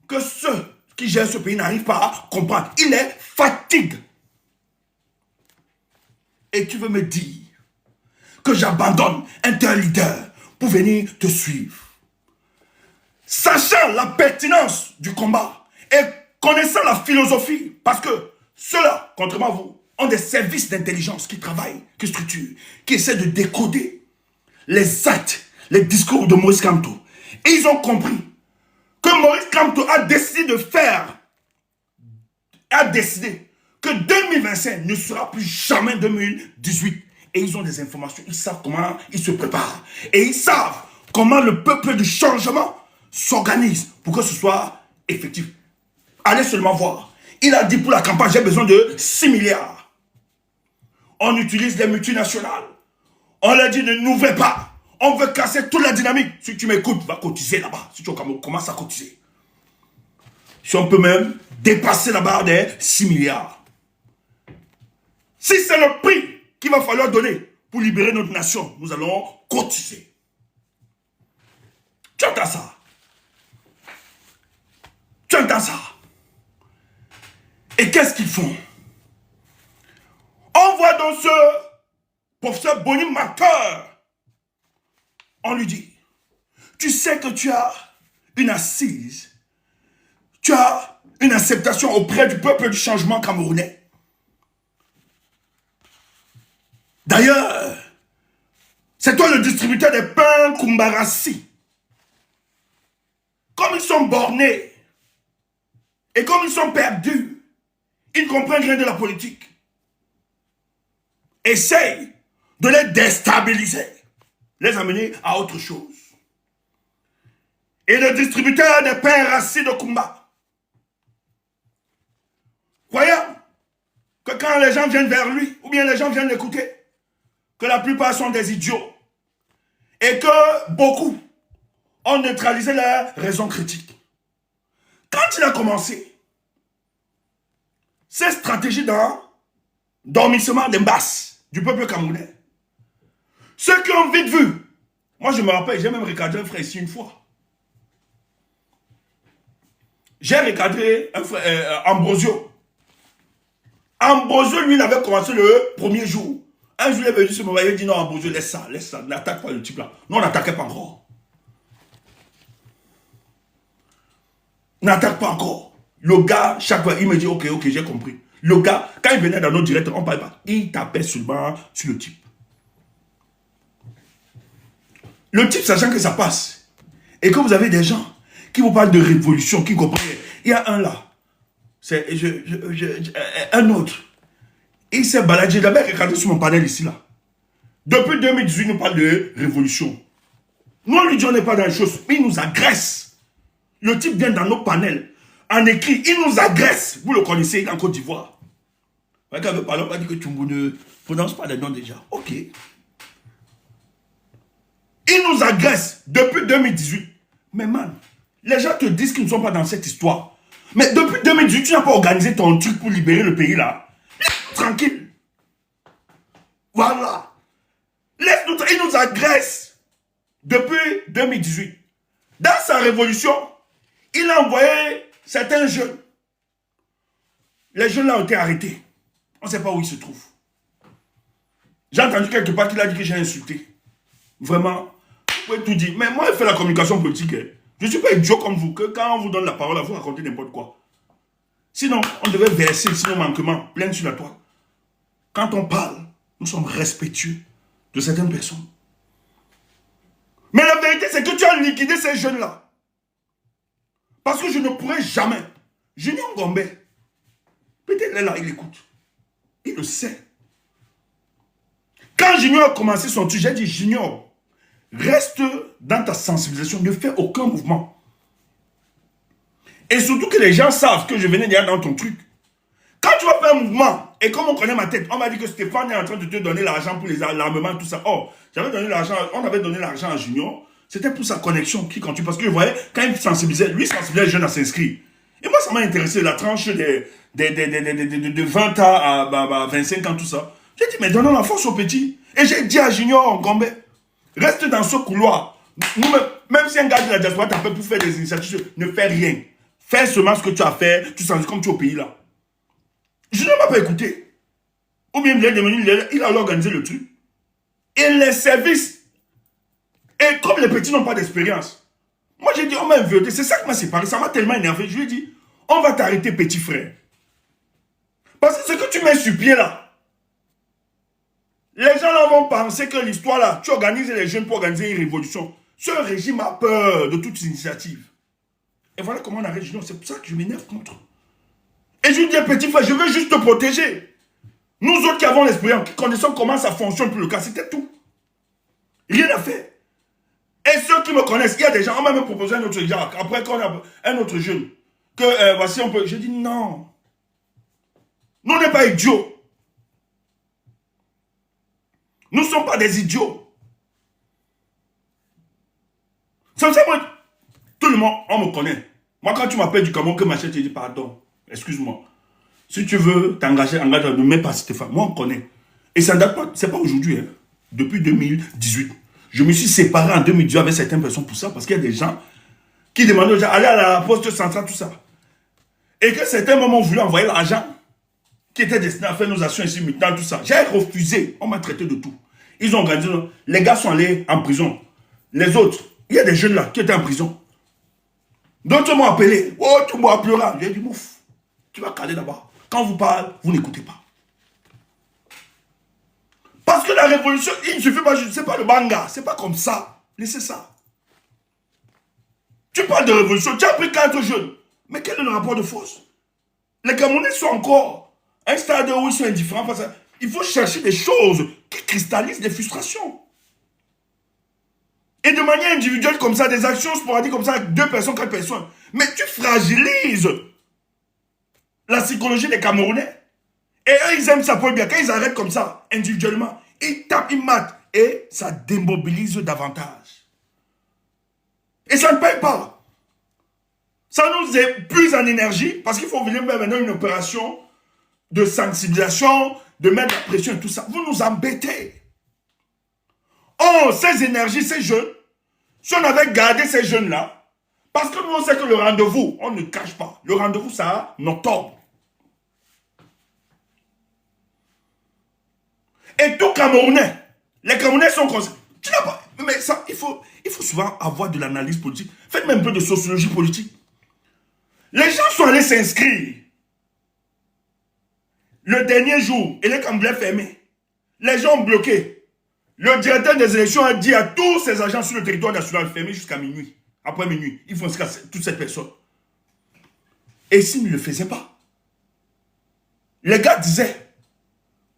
que ceux qui gèrent ce pays n'arrivent pas à comprendre. Il est fatigue. Et tu veux me dire que j'abandonne un tel leader pour venir te suivre. Sachant la pertinence du combat et connaissant la philosophie, parce que ceux-là, contrairement à vous, ont des services d'intelligence qui travaillent, qui structurent, qui essaient de décoder les actes, les discours de Maurice Kamto. Et ils ont compris que Maurice Kamto a décidé que 2025 ne sera plus jamais 2018. Et ils ont des informations, ils savent comment ils se préparent. Et ils savent comment le peuple du changement s'organise pour que ce soit effectif. Allez seulement voir. Il a dit pour la campagne, j'ai besoin de 6 milliards. On utilise les multinationales. On leur dit ne n'ouvrez pas. On veut casser toute la dynamique. Si tu m'écoutes, va cotiser là-bas. Si tu commences à cotiser. Si on peut même dépasser la barre des 6 milliards. Si c'est le prix qu'il va falloir donner pour libérer notre nation, nous allons cotiser. Tu entends ça? Tu entends ça? Et qu'est-ce qu'ils font? On voit dans ce professeur Boni Mateur, on lui dit, tu sais que tu as une assise, tu as une acceptation auprès du peuple du changement camerounais. D'ailleurs, c'est toi le distributeur des pains Kumbarassi. Comme ils sont bornés et comme ils sont perdus, ils ne comprennent rien de la politique. Essaye de les déstabiliser, les amener à autre chose. Et le distributeur des pains rassis de Kumba, croyant que quand les gens viennent vers lui, ou bien les gens viennent l'écouter, que la plupart sont des idiots, et que beaucoup ont neutralisé leurs raisons critiques. Quand il a commencé, ces stratégies d'endormissement des masses du peuple camerounais, ceux qui ont vite vu, moi je me rappelle, j'ai même recadré un frère ici une fois. J'ai recadré un frère, Ambrosio. Ambrosio, lui, il avait commencé le premier jour. Un jour, il est venu se me voir, il dit non, Ambrosio, laisse ça, n'attaque pas le type là. Non, on n'attaquait pas encore. N'attaque pas encore. Le gars, chaque fois, il me dit ok, j'ai compris. Le gars, quand il venait dans notre direct, on ne parlait pas. Il tapait seulement sur le type. Le type, sachant que ça passe, et que vous avez des gens qui vous parlent de révolution, qui comprennent. Il y a un là, c'est un autre. Il s'est baladé, d'abord regardé sur mon panel ici là. Depuis 2018, il nous parle de révolution. Nous, on lui dit on n'est pas dans les choses, mais il nous agresse. Le type vient dans nos panels, en écrit, il nous agresse. Vous le connaissez, il est en Côte d'Ivoire. Quand il veut parler, on va dire que tu ne prononces pas les noms déjà. Ok. Ils nous agressent depuis 2018. Mais man, les gens te disent qu'ils ne sont pas dans cette histoire. Mais depuis 2018, tu n'as pas organisé ton truc pour libérer le pays là. Laisse-nous tranquille. Voilà. Laisse-nous tranquille. Ils nous agressent depuis 2018. Dans sa révolution, il a envoyé certains jeunes. Les jeunes là ont été arrêtés. On ne sait pas où ils se trouvent. J'ai entendu quelque part qu'il a dit que j'ai insulté. Vraiment, vous pouvez tout dire. Mais moi, je fais la communication politique. Je ne suis pas idiot comme vous, que quand on vous donne la parole, vous racontez n'importe quoi. Sinon, on devait verser, sinon manquement, plein sur la toile. Quand on parle, nous sommes respectueux de certaines personnes. Mais la vérité, c'est que tu as liquidé ces jeunes-là. Parce que je ne pourrais jamais. Junior Ngombe, peut-être là, il écoute. Il le sait. Quand Junior a commencé son truc, j'ai dit, Junior, reste dans ta sensibilisation, ne fais aucun mouvement. Et surtout que les gens savent que je venais déjà dans ton truc. Quand tu vas faire un mouvement, et comme on connaît ma tête, on m'a dit que Stéphane est en train de te donner l'argent pour les armements, tout ça. Oh, j'avais donné l'argent, on avait donné l'argent à Junior. C'était pour sa connexion qui continue. Parce que je voyais, quand il sensibilisait, lui sensibilisait les jeunes à s'inscrire. Et moi, ça m'a intéressé, la tranche de 20 à 25 ans, tout ça. J'ai dit, mais donnons la force aux petits. Et j'ai dit à Junior Ngombe, reste dans ce couloir. Nous, même si un gars de la diaspora t'appelle pour faire des initiatives, ne fais rien. Fais seulement ce que tu as fait, tu sens comme tu es au pays là. Je ne m'a pas écouté. Ou bien il est devenu, il a organisé le truc. Et les services, et comme les petits n'ont pas d'expérience, moi j'ai dit, on m'a invité, c'est ça qui m'a séparé, ça m'a tellement énervé. Je lui ai dit, on va t'arrêter petit frère. Parce que ce que tu mets sur pied là, les gens là vont penser que l'histoire là, tu organises les jeunes pour organiser une révolution. Ce régime a peur de toute initiative. Et voilà comment on arrête Junior. C'est pour ça que je m'énerve contre. Et je lui dis, petit frère, je veux juste te protéger. Nous autres qui avons l'expérience, qui connaissons comment ça fonctionne pour le cas, c'était tout. Rien à faire. Et ceux qui me connaissent, il y a des gens, on m'a même proposé un autre genre, après qu'on a un autre jeune, que voici on peut. Je dis non. Nous, on n'est pas idiots. Nous ne sommes pas des idiots. C'est pour ça que moi, tout le monde, on me connaît. Moi, quand tu m'appelles du Cameroun, que ma chère, je dis pardon, excuse-moi. Si tu veux t'engager, engage, ne mets pas Stéphane. Moi, on connaît. Et ça ne date pas, c'est pas aujourd'hui. Hein. Depuis 2018. Je me suis séparé en 2018 avec certaines personnes pour ça, parce qu'il y a des gens qui demandaient aux gens, allez à la poste centrale, tout ça. Et que certains moments ont voulu envoyer l'argent qui était destiné à faire nos actions ici, maintenant, tout ça. J'ai refusé. On m'a traité de tout. Ils ont organisé. Les gars sont allés en prison. Les autres, il y a des jeunes là qui étaient en prison. D'autres m'ont appelé. Oh, tu m'as pleuré. J'ai dit, mouf, tu vas caler d'abord. Quand on vous parle, vous n'écoutez pas. Parce que la révolution, il ne suffit pas, je ne sais pas le banga. C'est pas comme ça. Laissez ça. Tu parles de révolution, tu as pris 4 jeunes. Mais quel est le rapport de force? Les Camerounais sont encore à un stade où ils sont indifférents. Parce qu'il faut chercher des choses qui cristallisent des frustrations. Et de manière individuelle comme ça, des actions sporadiques comme ça, avec 2 personnes, 4 personnes. Mais tu fragilises la psychologie des Camerounais. Et eux, ils aiment ça pour le bien. Quand ils arrêtent comme ça, individuellement, ils tapent, ils matent. Et ça démobilise davantage. Et ça ne paye pas. Ça nous épuise en énergie parce qu'il faut venir maintenant une opération de sensibilisation, de mettre la pression et tout ça. Vous nous embêtez. Oh, ces énergies, ces jeunes, si on avait gardé ces jeunes-là, parce que nous, on sait que le rendez-vous, on ne cache pas. Le rendez-vous, ça en octobre. Et tout Camerounais, les Camerounais sont conscients. Tu n'as pas. Mais ça, il faut souvent avoir de l'analyse politique. Faites même un peu de sociologie politique. Les gens sont allés s'inscrire. Le dernier jour, et les Camerounais fermés. Les gens ont bloqué. Le directeur des élections a dit à tous ses agents sur le territoire national fermés jusqu'à minuit. Après minuit, il faut inscrire toutes ces personnes. Et s'ils ne le faisaient pas, les gars disaient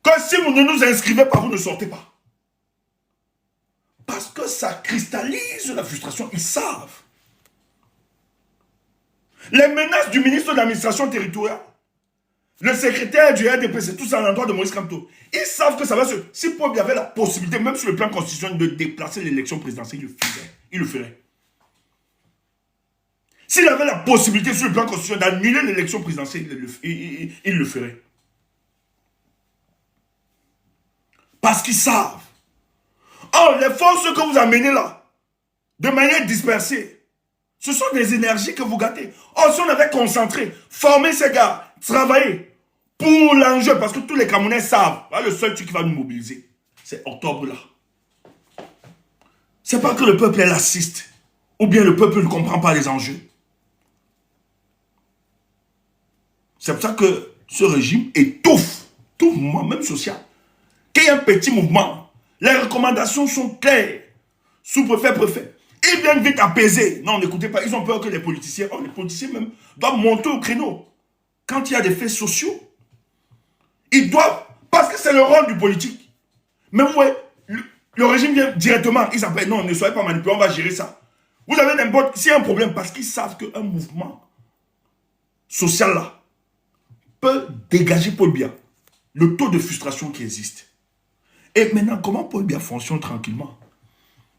que si vous ne nous inscrivez pas, vous ne sortez pas. Parce que ça cristallise la frustration. Ils savent. Les menaces du ministre de l'administration territoriale. le secrétaire du RDPC, tout ça à l'endroit de Maurice Kamto. Ils savent que ça va se... Si Paul Biya avait la possibilité, même sur le plan constitutionnel, de déplacer l'élection présidentielle, il le ferait. Il le ferait. S'il avait la possibilité sur le plan constitutionnel d'annuler l'élection présidentielle, il le ferait. Parce qu'ils savent. Oh, les forces que vous amenez là, de manière dispersée, ce sont des énergies que vous gâtez. Oh, si on avait concentré, formé ces gars, travaillé pour l'enjeu, parce que tous les Camerounais savent, le seul truc qui va nous mobiliser, c'est octobre là. C'est pas que le peuple est lassiste, ou bien le peuple ne comprend pas les enjeux. C'est pour ça que ce régime étouffe tout mouvement, même social. Qu'il y ait un petit mouvement, les recommandations sont claires. Sous-préfet, préfet. Ils viennent vite apaiser. Non, n'écoutez pas, ils ont peur que les politiciens même, doivent monter au créneau. Quand il y a des faits sociaux, ils doivent, parce que c'est le rôle du politique. Mais vous voyez, le régime vient directement, ils appellent, non, ne soyez pas manipulés, on va gérer ça. Vous avez n'importe, s'il y a un problème, parce qu'ils savent qu'un mouvement social là, peut dégager Paul Biya, le taux de frustration qui existe. Et maintenant, comment Paul Biya fonctionne tranquillement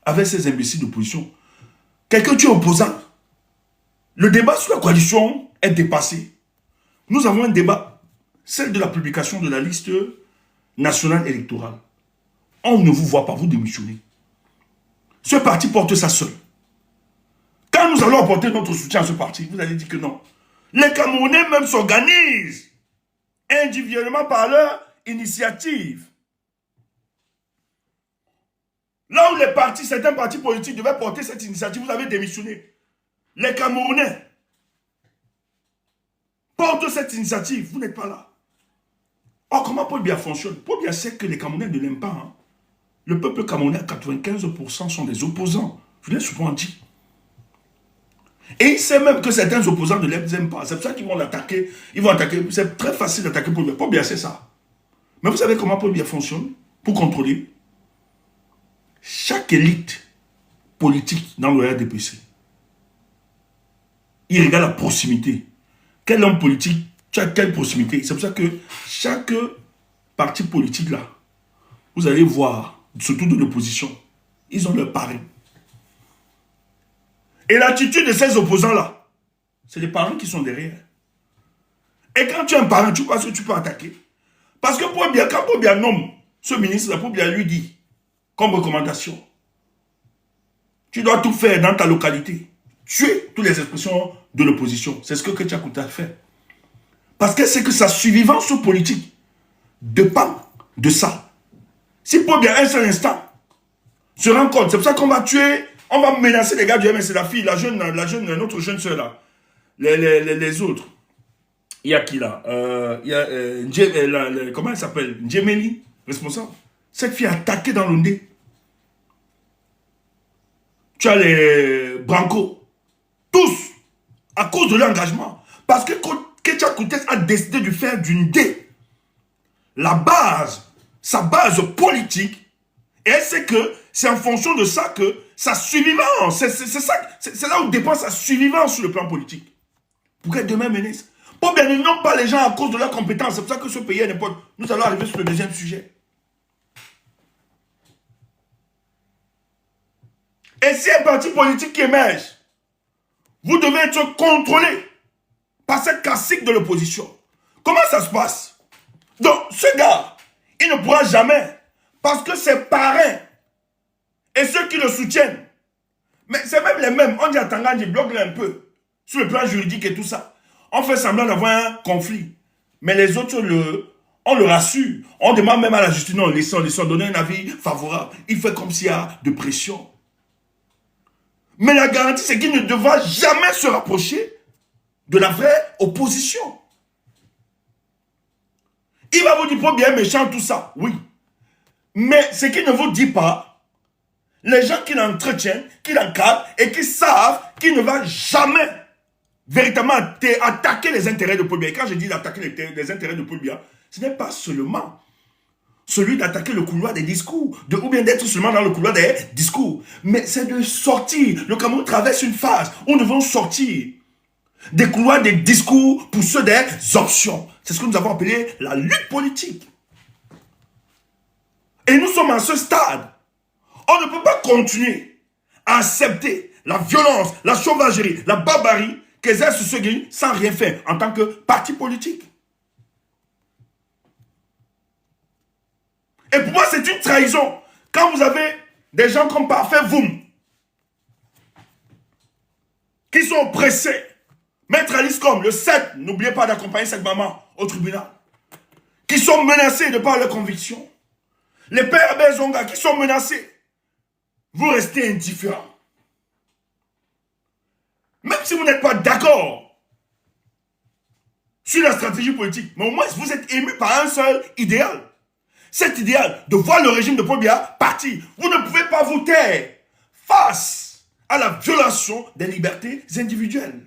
avec ces imbéciles d'opposition? Quelqu'un tue opposant. Le débat sur la coalition est dépassé. Nous avons un débat, celle de la publication de la liste nationale électorale. On ne vous voit pas, vous démissionnez. Ce parti porte ça seul. Quand nous allons apporter notre soutien à ce parti, vous allez dire que non. Les Camerounais même s'organisent individuellement par leur initiative. Là où les partis, certains partis politiques devaient porter cette initiative, vous avez démissionné. Les Camerounais portent cette initiative, vous n'êtes pas là. Or, comment Paul Biya fonctionne? Paul Biya sait que les Camerounais ne l'aiment pas. Hein. Le peuple camerounais, 95% sont des opposants. Je l'ai souvent dit. Et il sait même que certains opposants ne l'aiment pas. C'est pour ça qu'ils vont l'attaquer. Ils vont attaquer. C'est très facile d'attaquer Paul Biya. Paul Biya, c'est ça. Mais vous savez comment Paul Biya fonctionne pour contrôler? Chaque élite politique dans le RDPC, il regarde la proximité. Quel homme politique, tu as quelle proximité? C'est pour ça que chaque parti politique là, vous allez voir, surtout de l'opposition, ils ont leur parrain. Et l'attitude de ces opposants-là, c'est les parents qui sont derrière. Et quand tu es un parent, tu penses que tu peux attaquer. Parce que quand Paul Biya nomme ce ministre, Paul Biya lui dit, comme recommandation, tu dois tout faire dans ta localité. Tuer toutes les expressions de l'opposition. C'est ce que Ketchakuta a fait. Parce que c'est que sa survivance politique dépend de ça. Si Paul Biya, un seul instant, se rend compte, c'est pour ça qu'on va tuer, on va menacer les gars du MS, la fille, notre jeune soeur là, les autres. Il y a qui là? Il y a, comment elle s'appelle? Ndjemeli, responsable. Cette fille a attaqué dans l'Ondé. Tu as les Branco. Tous, à cause de l'engagement. Parce que Ketchakuta a décidé de faire d'une dé la base, sa base politique. Et elle sait que c'est en fonction de ça que sa survivance, c'est là où dépend sa survivance sur le plan politique. Pour qu'elle demeure ministre. Pour bien, ils n'ont pas les gens à cause de leurs compétences. C'est pour ça que ce pays est n'importe. Nous allons arriver sur le deuxième sujet. Et si un parti politique qui émerge, vous devez être contrôlé par cette cacique de l'opposition. Comment ça se passe? Donc, ce gars, il ne pourra jamais, parce que ses parrains et ceux qui le soutiennent, mais c'est même les mêmes, on dit à Tangandji, bloque-le un peu, sur le plan juridique et tout ça. On fait semblant d'avoir un conflit. Mais les autres, on le rassure. On demande même à la justice, non, laissons donner un avis favorable. Il fait comme s'il y a de pression. Mais la garantie, c'est qu'il ne devra jamais se rapprocher de la vraie opposition. Il va vous dire, pour bien méchant, tout ça. Oui. Mais ce qu'il ne vous dit pas, les gens qui l'entretiennent, qui l'encadrent et qui savent qu'il ne va jamais véritablement attaquer les intérêts de Paul Biya. Et quand je dis attaquer les intérêts de Paul Biya, ce n'est pas seulement celui d'attaquer le couloir des discours, ou bien d'être seulement dans le couloir des discours, mais c'est de sortir. Le Cameroun traverse une phase où nous devons sortir Découloir des discours pour ceux des options. C'est ce que nous avons appelé la lutte politique. Et nous sommes à ce stade. On ne peut pas continuer à accepter la violence, la sauvagerie, la barbarie qu'exercent ceux qui sans rien faire en tant que parti politique. Et pour moi, c'est une trahison. Quand vous avez des gens comme Parfait Voum, qui sont pressés, Maître Alice comme le 7, n'oubliez pas d'accompagner cette maman au tribunal, qui sont menacés de par leurs convictions, les pères Bezonga qui sont menacés, vous restez indifférents. Même si vous n'êtes pas d'accord sur la stratégie politique, mais au moins vous êtes ému par un seul idéal. Cet idéal de voir le régime de Paul Biya partir. Vous ne pouvez pas vous taire face à la violation des libertés individuelles.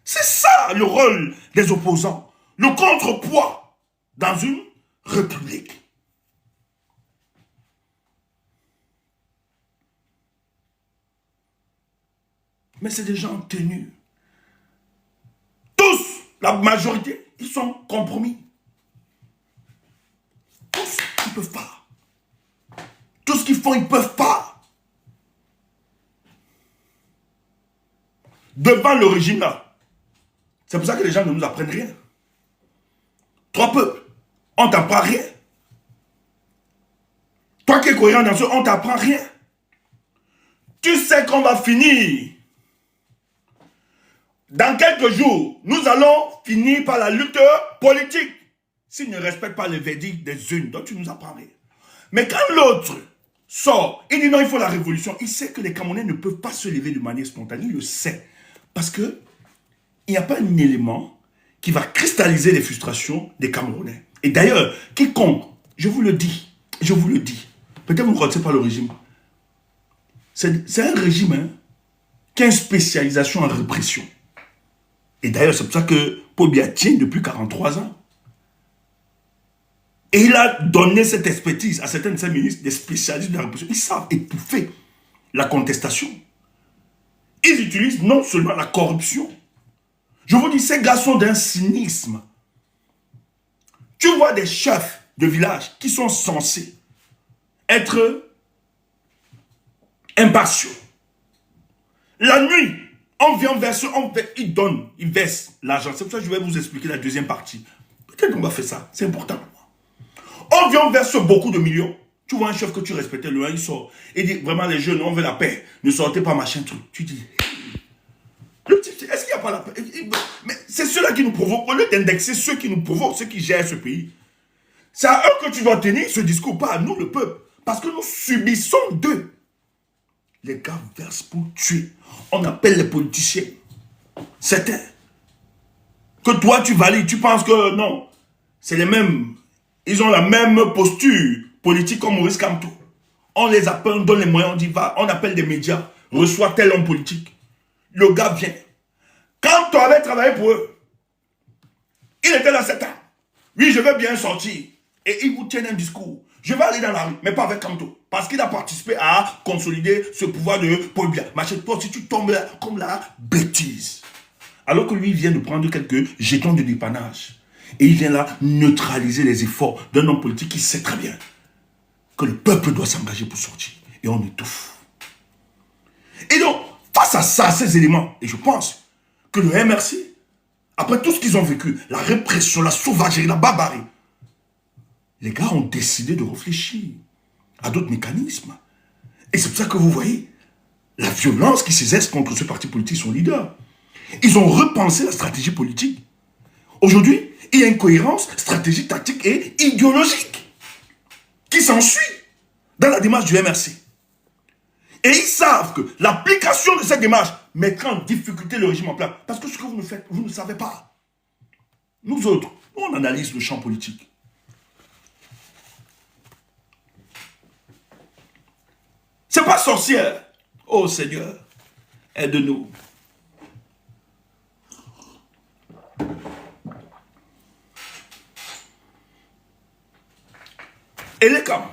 C'est ça le rôle des opposants. Le contrepoids dans une république. Mais c'est des gens tenus. Tous, la majorité, ils sont compromis. Tous, ils ne peuvent pas. Tout ce qu'ils font, ils ne peuvent pas. Devant le régime là. C'est pour ça que les gens ne nous apprennent rien. Trois peuples, on ne t'apprend rien. Toi qui es cohérent dans ce, on ne t'apprend rien. Tu sais qu'on va finir. Dans quelques jours, nous allons finir par la lutte politique. S'ils ne respectent pas le verdict des unes, donc tu nous apprends rien. Mais quand l'autre sort, il dit non, il faut la révolution. Il sait que les Camerounais ne peuvent pas se lever de manière spontanée. Il le sait. Parce que il n'y a pas un élément qui va cristalliser les frustrations des Camerounais. Et d'ailleurs, quiconque, je vous le dis, peut-être vous ne connaissez pas le régime. C'est un régime qui a une spécialisation en répression. Et d'ailleurs, c'est pour ça que Paul Biya tient depuis 43 ans. Et il a donné cette expertise à certains de ses ministres, des spécialistes de la répression. Ils savent étouffer la contestation. Ils utilisent non seulement la corruption. Je vous dis, ces gars sont d'un cynisme. Tu vois des chefs de village qui sont censés être impartiaux. La nuit, on vient verser, ils donnent, ils versent l'argent. C'est pour ça que je vais vous expliquer la deuxième partie. Peut-être qu'on va faire ça, c'est important pour moi. On vient verser beaucoup de millions. Tu vois un chef que tu respectais, le 1, il sort. Il dit, vraiment les jeunes, on veut la paix. Ne sortez pas machin truc. Tu dis, le type, est-ce qu'il n'y a pas la paix? Mais c'est ceux-là qui nous provoquent. Au lieu d'indexer ceux qui nous provoquent, ceux qui gèrent ce pays. C'est à eux que tu dois tenir ce discours, pas à nous, le peuple. Parce que nous subissons d'eux. Les gars versent pour tuer. On appelle les politiciens. Certains. Que toi, tu valides. Tu penses que non. C'est les mêmes. Ils ont la même posture politique comme Maurice Kamto. On les appelle, on donne les moyens, on dit va. On appelle des médias. Reçoit tel homme politique. Le gars vient. Quand tu avais travaillé pour eux, il était là 7 ans. Oui, je veux bien sortir. Et il vous tient un discours. Je vais aller dans la rue, mais pas avec Kamto. Parce qu'il a participé à consolider ce pouvoir de Paul Biya. Toi, si tu tombes là, comme la bêtise. Alors que lui, il vient de prendre quelques jetons de dépannage. Et il vient là neutraliser les efforts d'un homme politique qui sait très bien que le peuple doit s'engager pour sortir. Et on étouffe. Et donc, face à ça, ces éléments, et je pense que le MRC, après tout ce qu'ils ont vécu, la répression, la sauvagerie, la barbarie, les gars ont décidé de réfléchir à d'autres mécanismes. Et c'est pour ça que vous voyez la violence qui s'exerce contre ce parti politique, son leader. Ils ont repensé la stratégie politique. Aujourd'hui, il y a une cohérence stratégique, tactique et idéologique qui s'ensuit dans la démarche du MRC. Et ils savent que l'application de cette démarche mettra en difficulté le régime en place. Parce que ce que vous ne faites, vous ne savez pas. Nous autres, on analyse le champ politique. C'est pas sorcière. Oh Seigneur, aide-nous. Et les camps.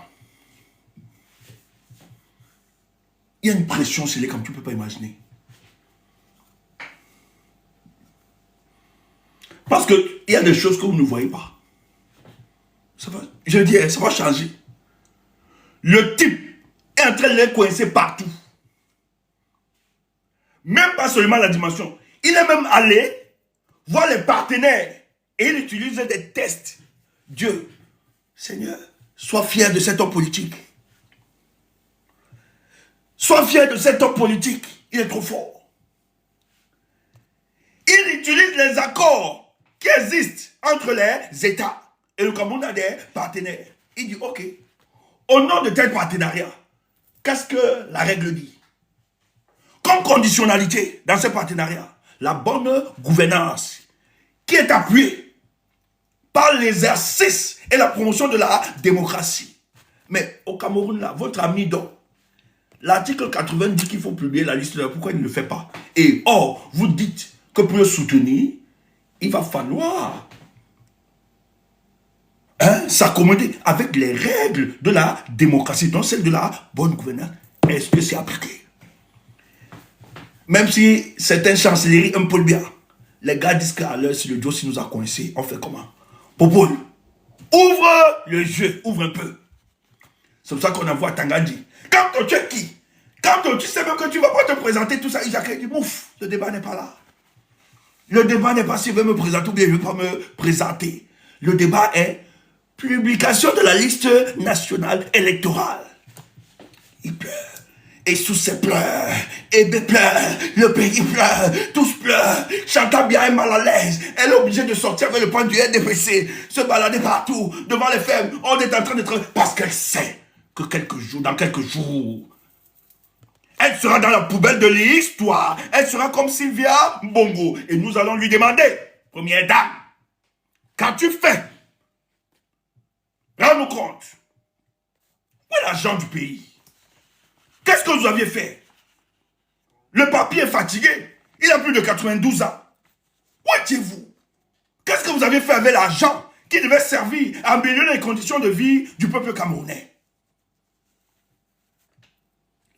Il y a une pression sur les camps, tu ne peux pas imaginer. Parce qu'il y a des choses que vous ne voyez pas. Ça va, je dis, ça va changer. Le type est en train de les coincer partout. Même pas seulement la dimension. Il est même allé voir les partenaires et il utilise des tests. Dieu, Seigneur, sois fier de cet homme politique. Sois fier de cet homme politique. Il est trop fort. Il utilise les accords qui existent entre les États. Et le Cameroun a des partenaires. Il dit, ok, au nom de tel partenariat, qu'est-ce que la règle dit? Comme conditionnalité dans ce partenariat, la bonne gouvernance qui est appuyée par l'exercice et la promotion de la démocratie. Mais au Cameroun, là, votre ami donc, l'article 80 dit qu'il faut publier la liste. Pourquoi il ne le fait pas? Et or, vous dites que pour le soutenir, il va falloir s'accommoder avec les règles de la démocratie, donc celle de la bonne gouvernance. Est-ce que c'est appliqué? Même si c'est une chancellerie un peu bien, les gars disent qu'à l'heure, si le dossier nous a coincé, on fait comment? Popol, ouvre le jeu, ouvre un peu. C'est pour ça qu'on envoie Tangandji. Quand tu es qui? Quand tu sais même que tu ne vas pas te présenter, tout ça, Isaac dit, ouf, le débat n'est pas là. Le débat n'est pas si je veux me présenter ou bien je ne veux pas me présenter. Le débat est publication de la liste nationale électorale. Il pleure. Et sous ses pleurs, Ébé pleure, le pays pleure, tous pleurent. Chantal bien est mal à l'aise. Elle est obligée de sortir avec le point du RDPC, se balader partout, devant les fermes. On est en train d'être... Parce qu'elle sait que dans quelques jours, elle sera dans la poubelle de l'histoire. Elle sera comme Sylvia Mbongo. Et nous allons lui demander, première dame, qu'as-tu fait? Rends-nous compte. Où est l'argent du pays? Qu'est-ce que vous aviez fait? Le papier est fatigué. Il a plus de 92 ans. Où étiez-vous? Qu'est-ce que vous avez fait avec l'argent qui devait servir à améliorer les conditions de vie du peuple camerounais?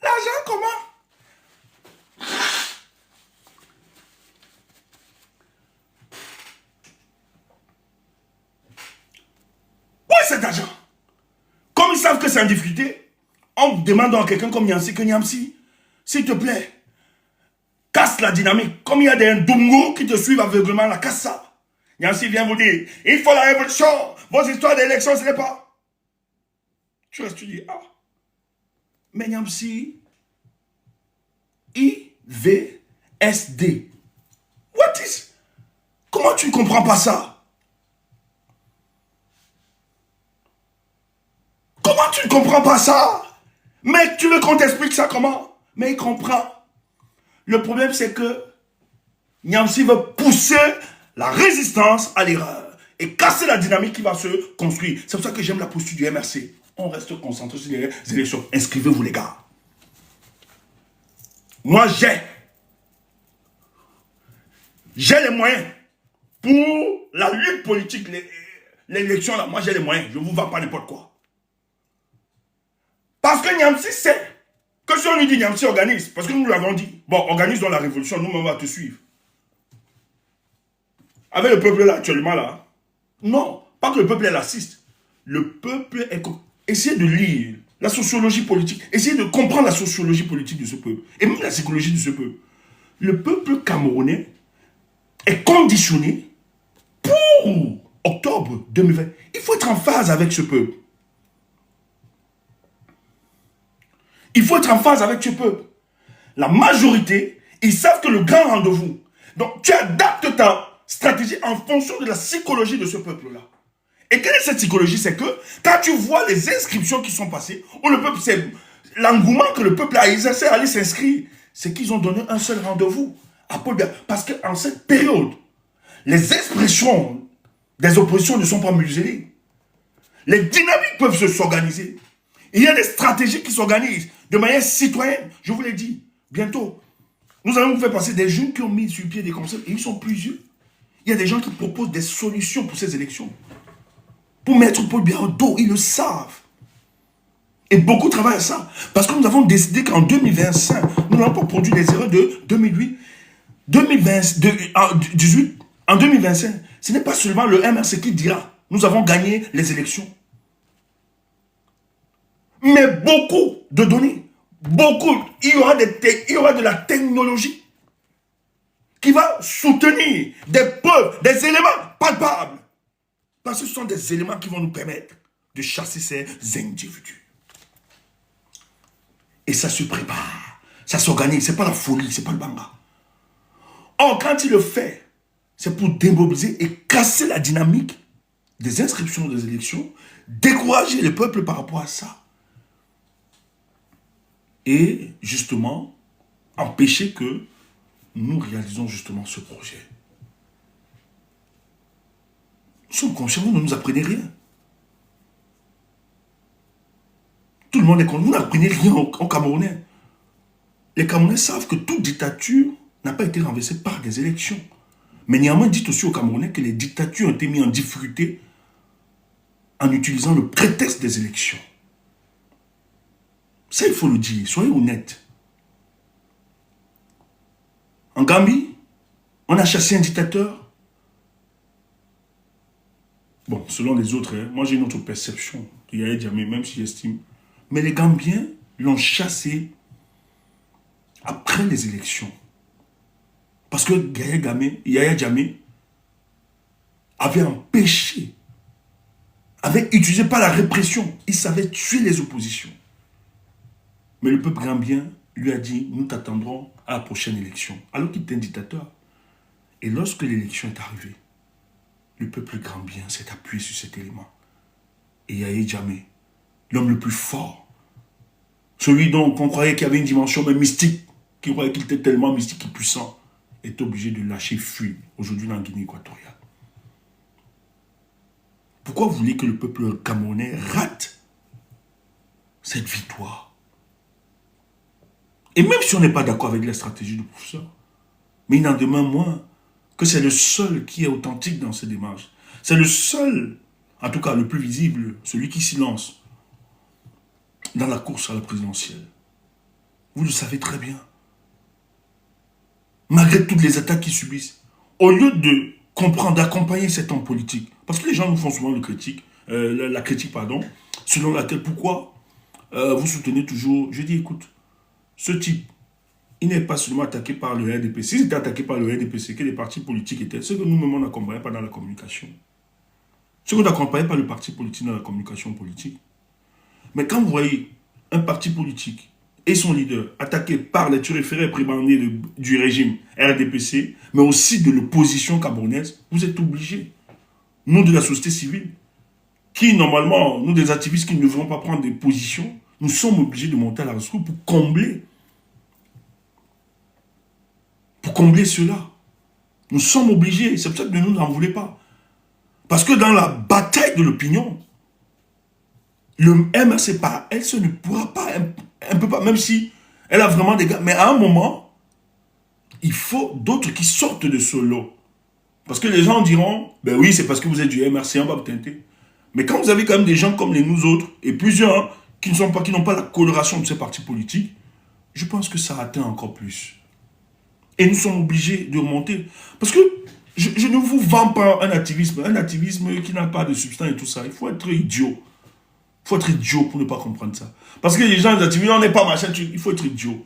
L'argent comment? Où est cet argent? Comme ils savent que c'est en difficulté, on demande à quelqu'un comme Niamsi que Niamsi, s'il te plaît, casse la dynamique. Comme il y a des Ndungu qui te suivent aveuglement, la casse ça. Niamsi vient vous dire, il faut la révolution, vos histoires d'élection, ce n'est pas. Tu restes, tu dis, ah. Mais Niamsi, IVSD. What is? Comment tu ne comprends pas ça? Comment tu ne comprends pas ça? Mais tu veux qu'on t'explique ça comment? Mais il comprend. Le problème, c'est que Niamsi veut pousser la résistance à l'erreur et casser la dynamique qui va se construire. C'est pour ça que j'aime la posture du MRC. On reste concentré sur les élections. Inscrivez-vous, les gars. Moi, j'ai les moyens pour la lutte politique, l'élection, là. Moi, j'ai les moyens. Je ne vous vends pas n'importe quoi. Parce que Niamsi sait que si on lui dit Niamsi organise, parce que nous l'avons dit, bon, organise dans la révolution, nous-mêmes on va te suivre. Avec le peuple là actuellement là, non, pas que le peuple est lassiste. Le peuple est... Essayez de lire la sociologie politique, essayez de comprendre la sociologie politique de ce peuple, et même la psychologie de ce peuple. Le peuple camerounais est conditionné pour octobre 2020. Il faut être en phase avec ce peuple. Il faut être en phase avec ce peuple. La majorité, ils savent que le grand rendez-vous. Donc, tu adaptes ta stratégie en fonction de la psychologie de ce peuple-là. Et quelle est cette psychologie? C'est que quand tu vois les inscriptions qui sont passées, où le peuple, c'est l'engouement que le peuple a exercé à aller s'inscrire, c'est qu'ils ont donné un seul rendez-vous à Paul Biya. Parce qu'en cette période, les expressions des oppositions ne sont pas muselées. Les dynamiques peuvent s'organiser. Il y a des stratégies qui s'organisent de manière citoyenne. Je vous l'ai dit, bientôt, nous allons vous faire passer des jeunes qui ont mis sur pied des concepts et ils sont plusieurs. Il y a des gens qui proposent des solutions pour ces élections. Pour mettre Paul Biya au dos, ils le savent. Et beaucoup travaillent à ça. Parce que nous avons décidé qu'en 2025, nous n'allons pas produire les erreurs de 2008, 2018, En 2025, ce n'est pas seulement le MRC qui dira « Nous avons gagné les élections ». Mais beaucoup de données, beaucoup, il y aura de la technologie qui va soutenir des preuves, des éléments palpables. Parce que ce sont des éléments qui vont nous permettre de chasser ces individus. Et ça se prépare, ça s'organise, ce n'est pas la folie, ce n'est pas le banga. Or, quand il le fait, c'est pour démobiliser et casser la dynamique des inscriptions des élections, décourager le peuple par rapport à ça. Et justement, empêcher que nous réalisons justement ce projet. Nous sommes conscients, vous ne nous apprenez rien. Tout le monde est conscient, vous n'apprenez rien aux Camerounais. Les Camerounais savent que toute dictature n'a pas été renversée par des élections. Mais néanmoins, dites aussi aux Camerounais que les dictatures ont été mises en difficulté en utilisant le prétexte des élections. Ça, il faut le dire, soyez honnêtes. En Gambie, on a chassé un dictateur. Bon, selon les autres, hein, moi j'ai une autre perception de Yaya Jammeh, même si j'estime. Mais les Gambiens l'ont chassé après les élections. Parce que Yaya Jammeh avait empêché, avait utilisé par la répression, il savait tuer les oppositions. Mais le peuple gambien lui a dit, nous t'attendrons à la prochaine élection. Alors qu'il était un dictateur. Et lorsque l'élection est arrivée, le peuple gambien s'est appuyé sur cet élément. Et Yaya Jammeh, l'homme le plus fort, celui dont on croyait qu'il avait une dimension même mystique, qui croyait qu'il était tellement mystique et puissant, est obligé de lâcher fuir aujourd'hui en Guinée équatoriale. Pourquoi vous voulez que le peuple camerounais rate cette victoire? Et même si on n'est pas d'accord avec la stratégie du professeur, mais il n'en demeure moins que c'est le seul qui est authentique dans ses démarches. C'est le seul, en tout cas le plus visible, celui qui s'y lance dans la course à la présidentielle. Vous le savez très bien. Malgré toutes les attaques qu'ils subissent, au lieu de comprendre, d'accompagner cet homme politique, parce que les gens nous font souvent la critique, selon laquelle pourquoi vous soutenez toujours, je dis écoute, ce type, il n'est pas seulement attaqué par le RDPC. S'il était attaqué par le RDPC, que les partis politiques étaient, ce que nous-mêmes on n'accompagnait pas dans la communication. Ce que nous n'accompagnait pas le parti politique dans la communication politique. Mais quand vous voyez un parti politique et son leader attaqué par les turiféraires primandés du régime RDPC, mais aussi de l'opposition camerounaise, vous êtes obligés, nous de la société civile, qui normalement, nous des activistes qui ne devons pas prendre des positions, nous sommes obligés de monter à la rescousse pour combler cela. Nous sommes obligés, c'est pour ça que ne nous en voulez pas. Parce que dans la bataille de l'opinion, le MRC par elle, ce ne pourra pas, elle ne peut pas, même si elle a vraiment des gars, mais à un moment, il faut d'autres qui sortent de ce lot. Parce que les gens diront, ben oui, c'est parce que vous êtes du MRC, on va vous teinter. Mais quand vous avez quand même des gens comme nous autres, et plusieurs qui n'ont pas la coloration de ces partis politiques, je pense que ça atteint encore plus. Et nous sommes obligés de remonter. Parce que je ne vous vends pas un activisme qui n'a pas de substance et tout ça. Il faut être idiot. Il faut être idiot pour ne pas comprendre ça. Parce que les gens, les activistes, on n'est pas machin, il faut être idiot.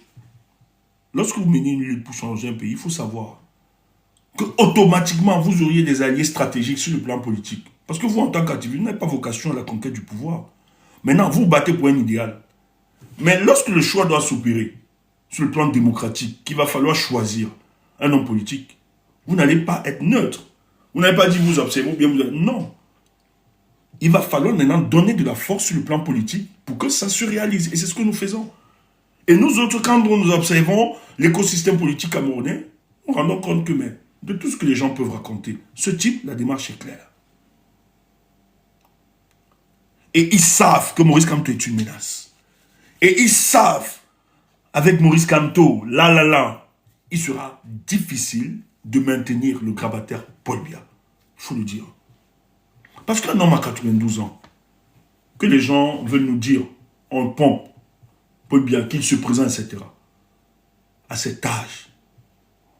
Lorsque vous menez une lutte pour changer un pays, il faut savoir que automatiquement vous auriez des alliés stratégiques sur le plan politique. Parce que vous, en tant qu'activiste, vous n'avez pas vocation à la conquête du pouvoir. Maintenant, vous battez pour un idéal. Mais lorsque le choix doit s'opérer, sur le plan démocratique, qu'il va falloir choisir un homme politique, vous n'allez pas être neutre. Vous n'allez pas dire vous observez ou bien vous... Non. Il va falloir maintenant donner de la force sur le plan politique pour que ça se réalise. Et c'est ce que nous faisons. Et nous autres, quand nous observons l'écosystème politique camerounais, nous rendons compte que mais, de tout ce que les gens peuvent raconter, ce type, la démarche est claire. Et ils savent que Maurice Kamto est une menace. Et ils savent, avec Maurice Kamto, il sera difficile de maintenir le grabataire Paul Biya. Il faut le dire. Parce qu'un homme à 92 ans, que les gens veulent nous dire, on pompe Paul Biya, qu'il se présente, etc. À cet âge,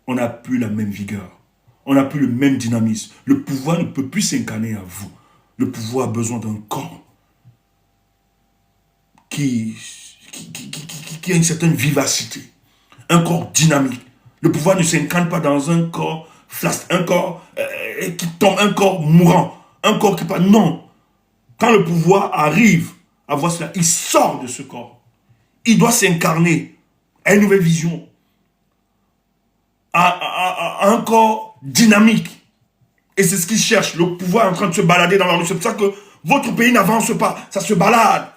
on n'a plus la même vigueur. On n'a plus le même dynamisme. Le pouvoir ne peut plus s'incarner à vous. Le pouvoir a besoin d'un corps qui a une certaine vivacité. Un corps dynamique. Le pouvoir ne s'incarne pas dans un corps flasque, un corps qui tombe, un corps mourant, un corps qui pas. Non. Quand le pouvoir arrive à voir cela, il sort de ce corps. Il doit s'incarner à une nouvelle vision, à un corps dynamique. Et c'est ce qu'il cherche. Le pouvoir est en train de se balader dans la rue. C'est pour ça que votre pays n'avance pas. Ça se balade.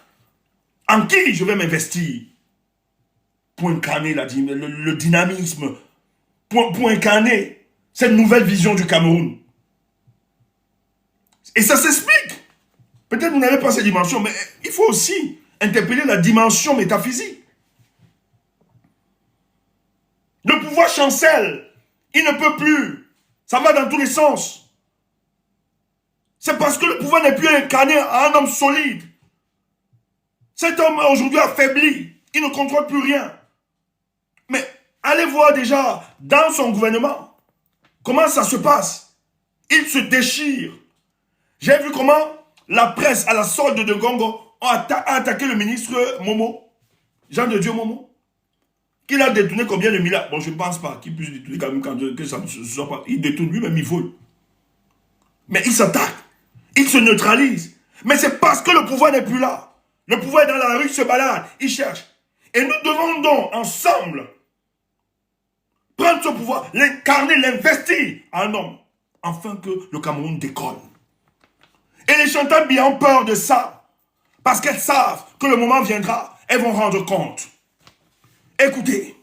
En qui je vais m'investir pour incarner le dynamisme, pour incarner cette nouvelle vision du Cameroun. Et ça s'explique. Peut-être vous n'avez pas cette dimension, mais il faut aussi interpeller la dimension métaphysique. Le pouvoir chancelle. Il ne peut plus. Ça va dans tous les sens. C'est parce que le pouvoir n'est plus incarné à un homme solide. Cet homme aujourd'hui affaibli. Il ne contrôle plus rien. Mais allez voir déjà dans son gouvernement comment ça se passe. Il se déchire. J'ai vu comment la presse à la solde de Gongo a attaqué le ministre Momo, Jean de Dieu Momo, qu'il a détourné combien de milliards. Bon, je ne pense pas qu'il puisse détourner quand même que ça ne se soit pas. Il détourne lui-même, il vole. Mais il s'attaque. Il se neutralise. Mais c'est parce que le pouvoir n'est plus là. Le pouvoir est dans la rue, il se balade, il cherche. Et nous devons donc ensemble prendre ce pouvoir, l'incarner, l'investir en un homme, afin que le Cameroun décolle. Et les chantables ont peur de ça, parce qu'elles savent que le moment viendra, elles vont rendre compte. Écoutez,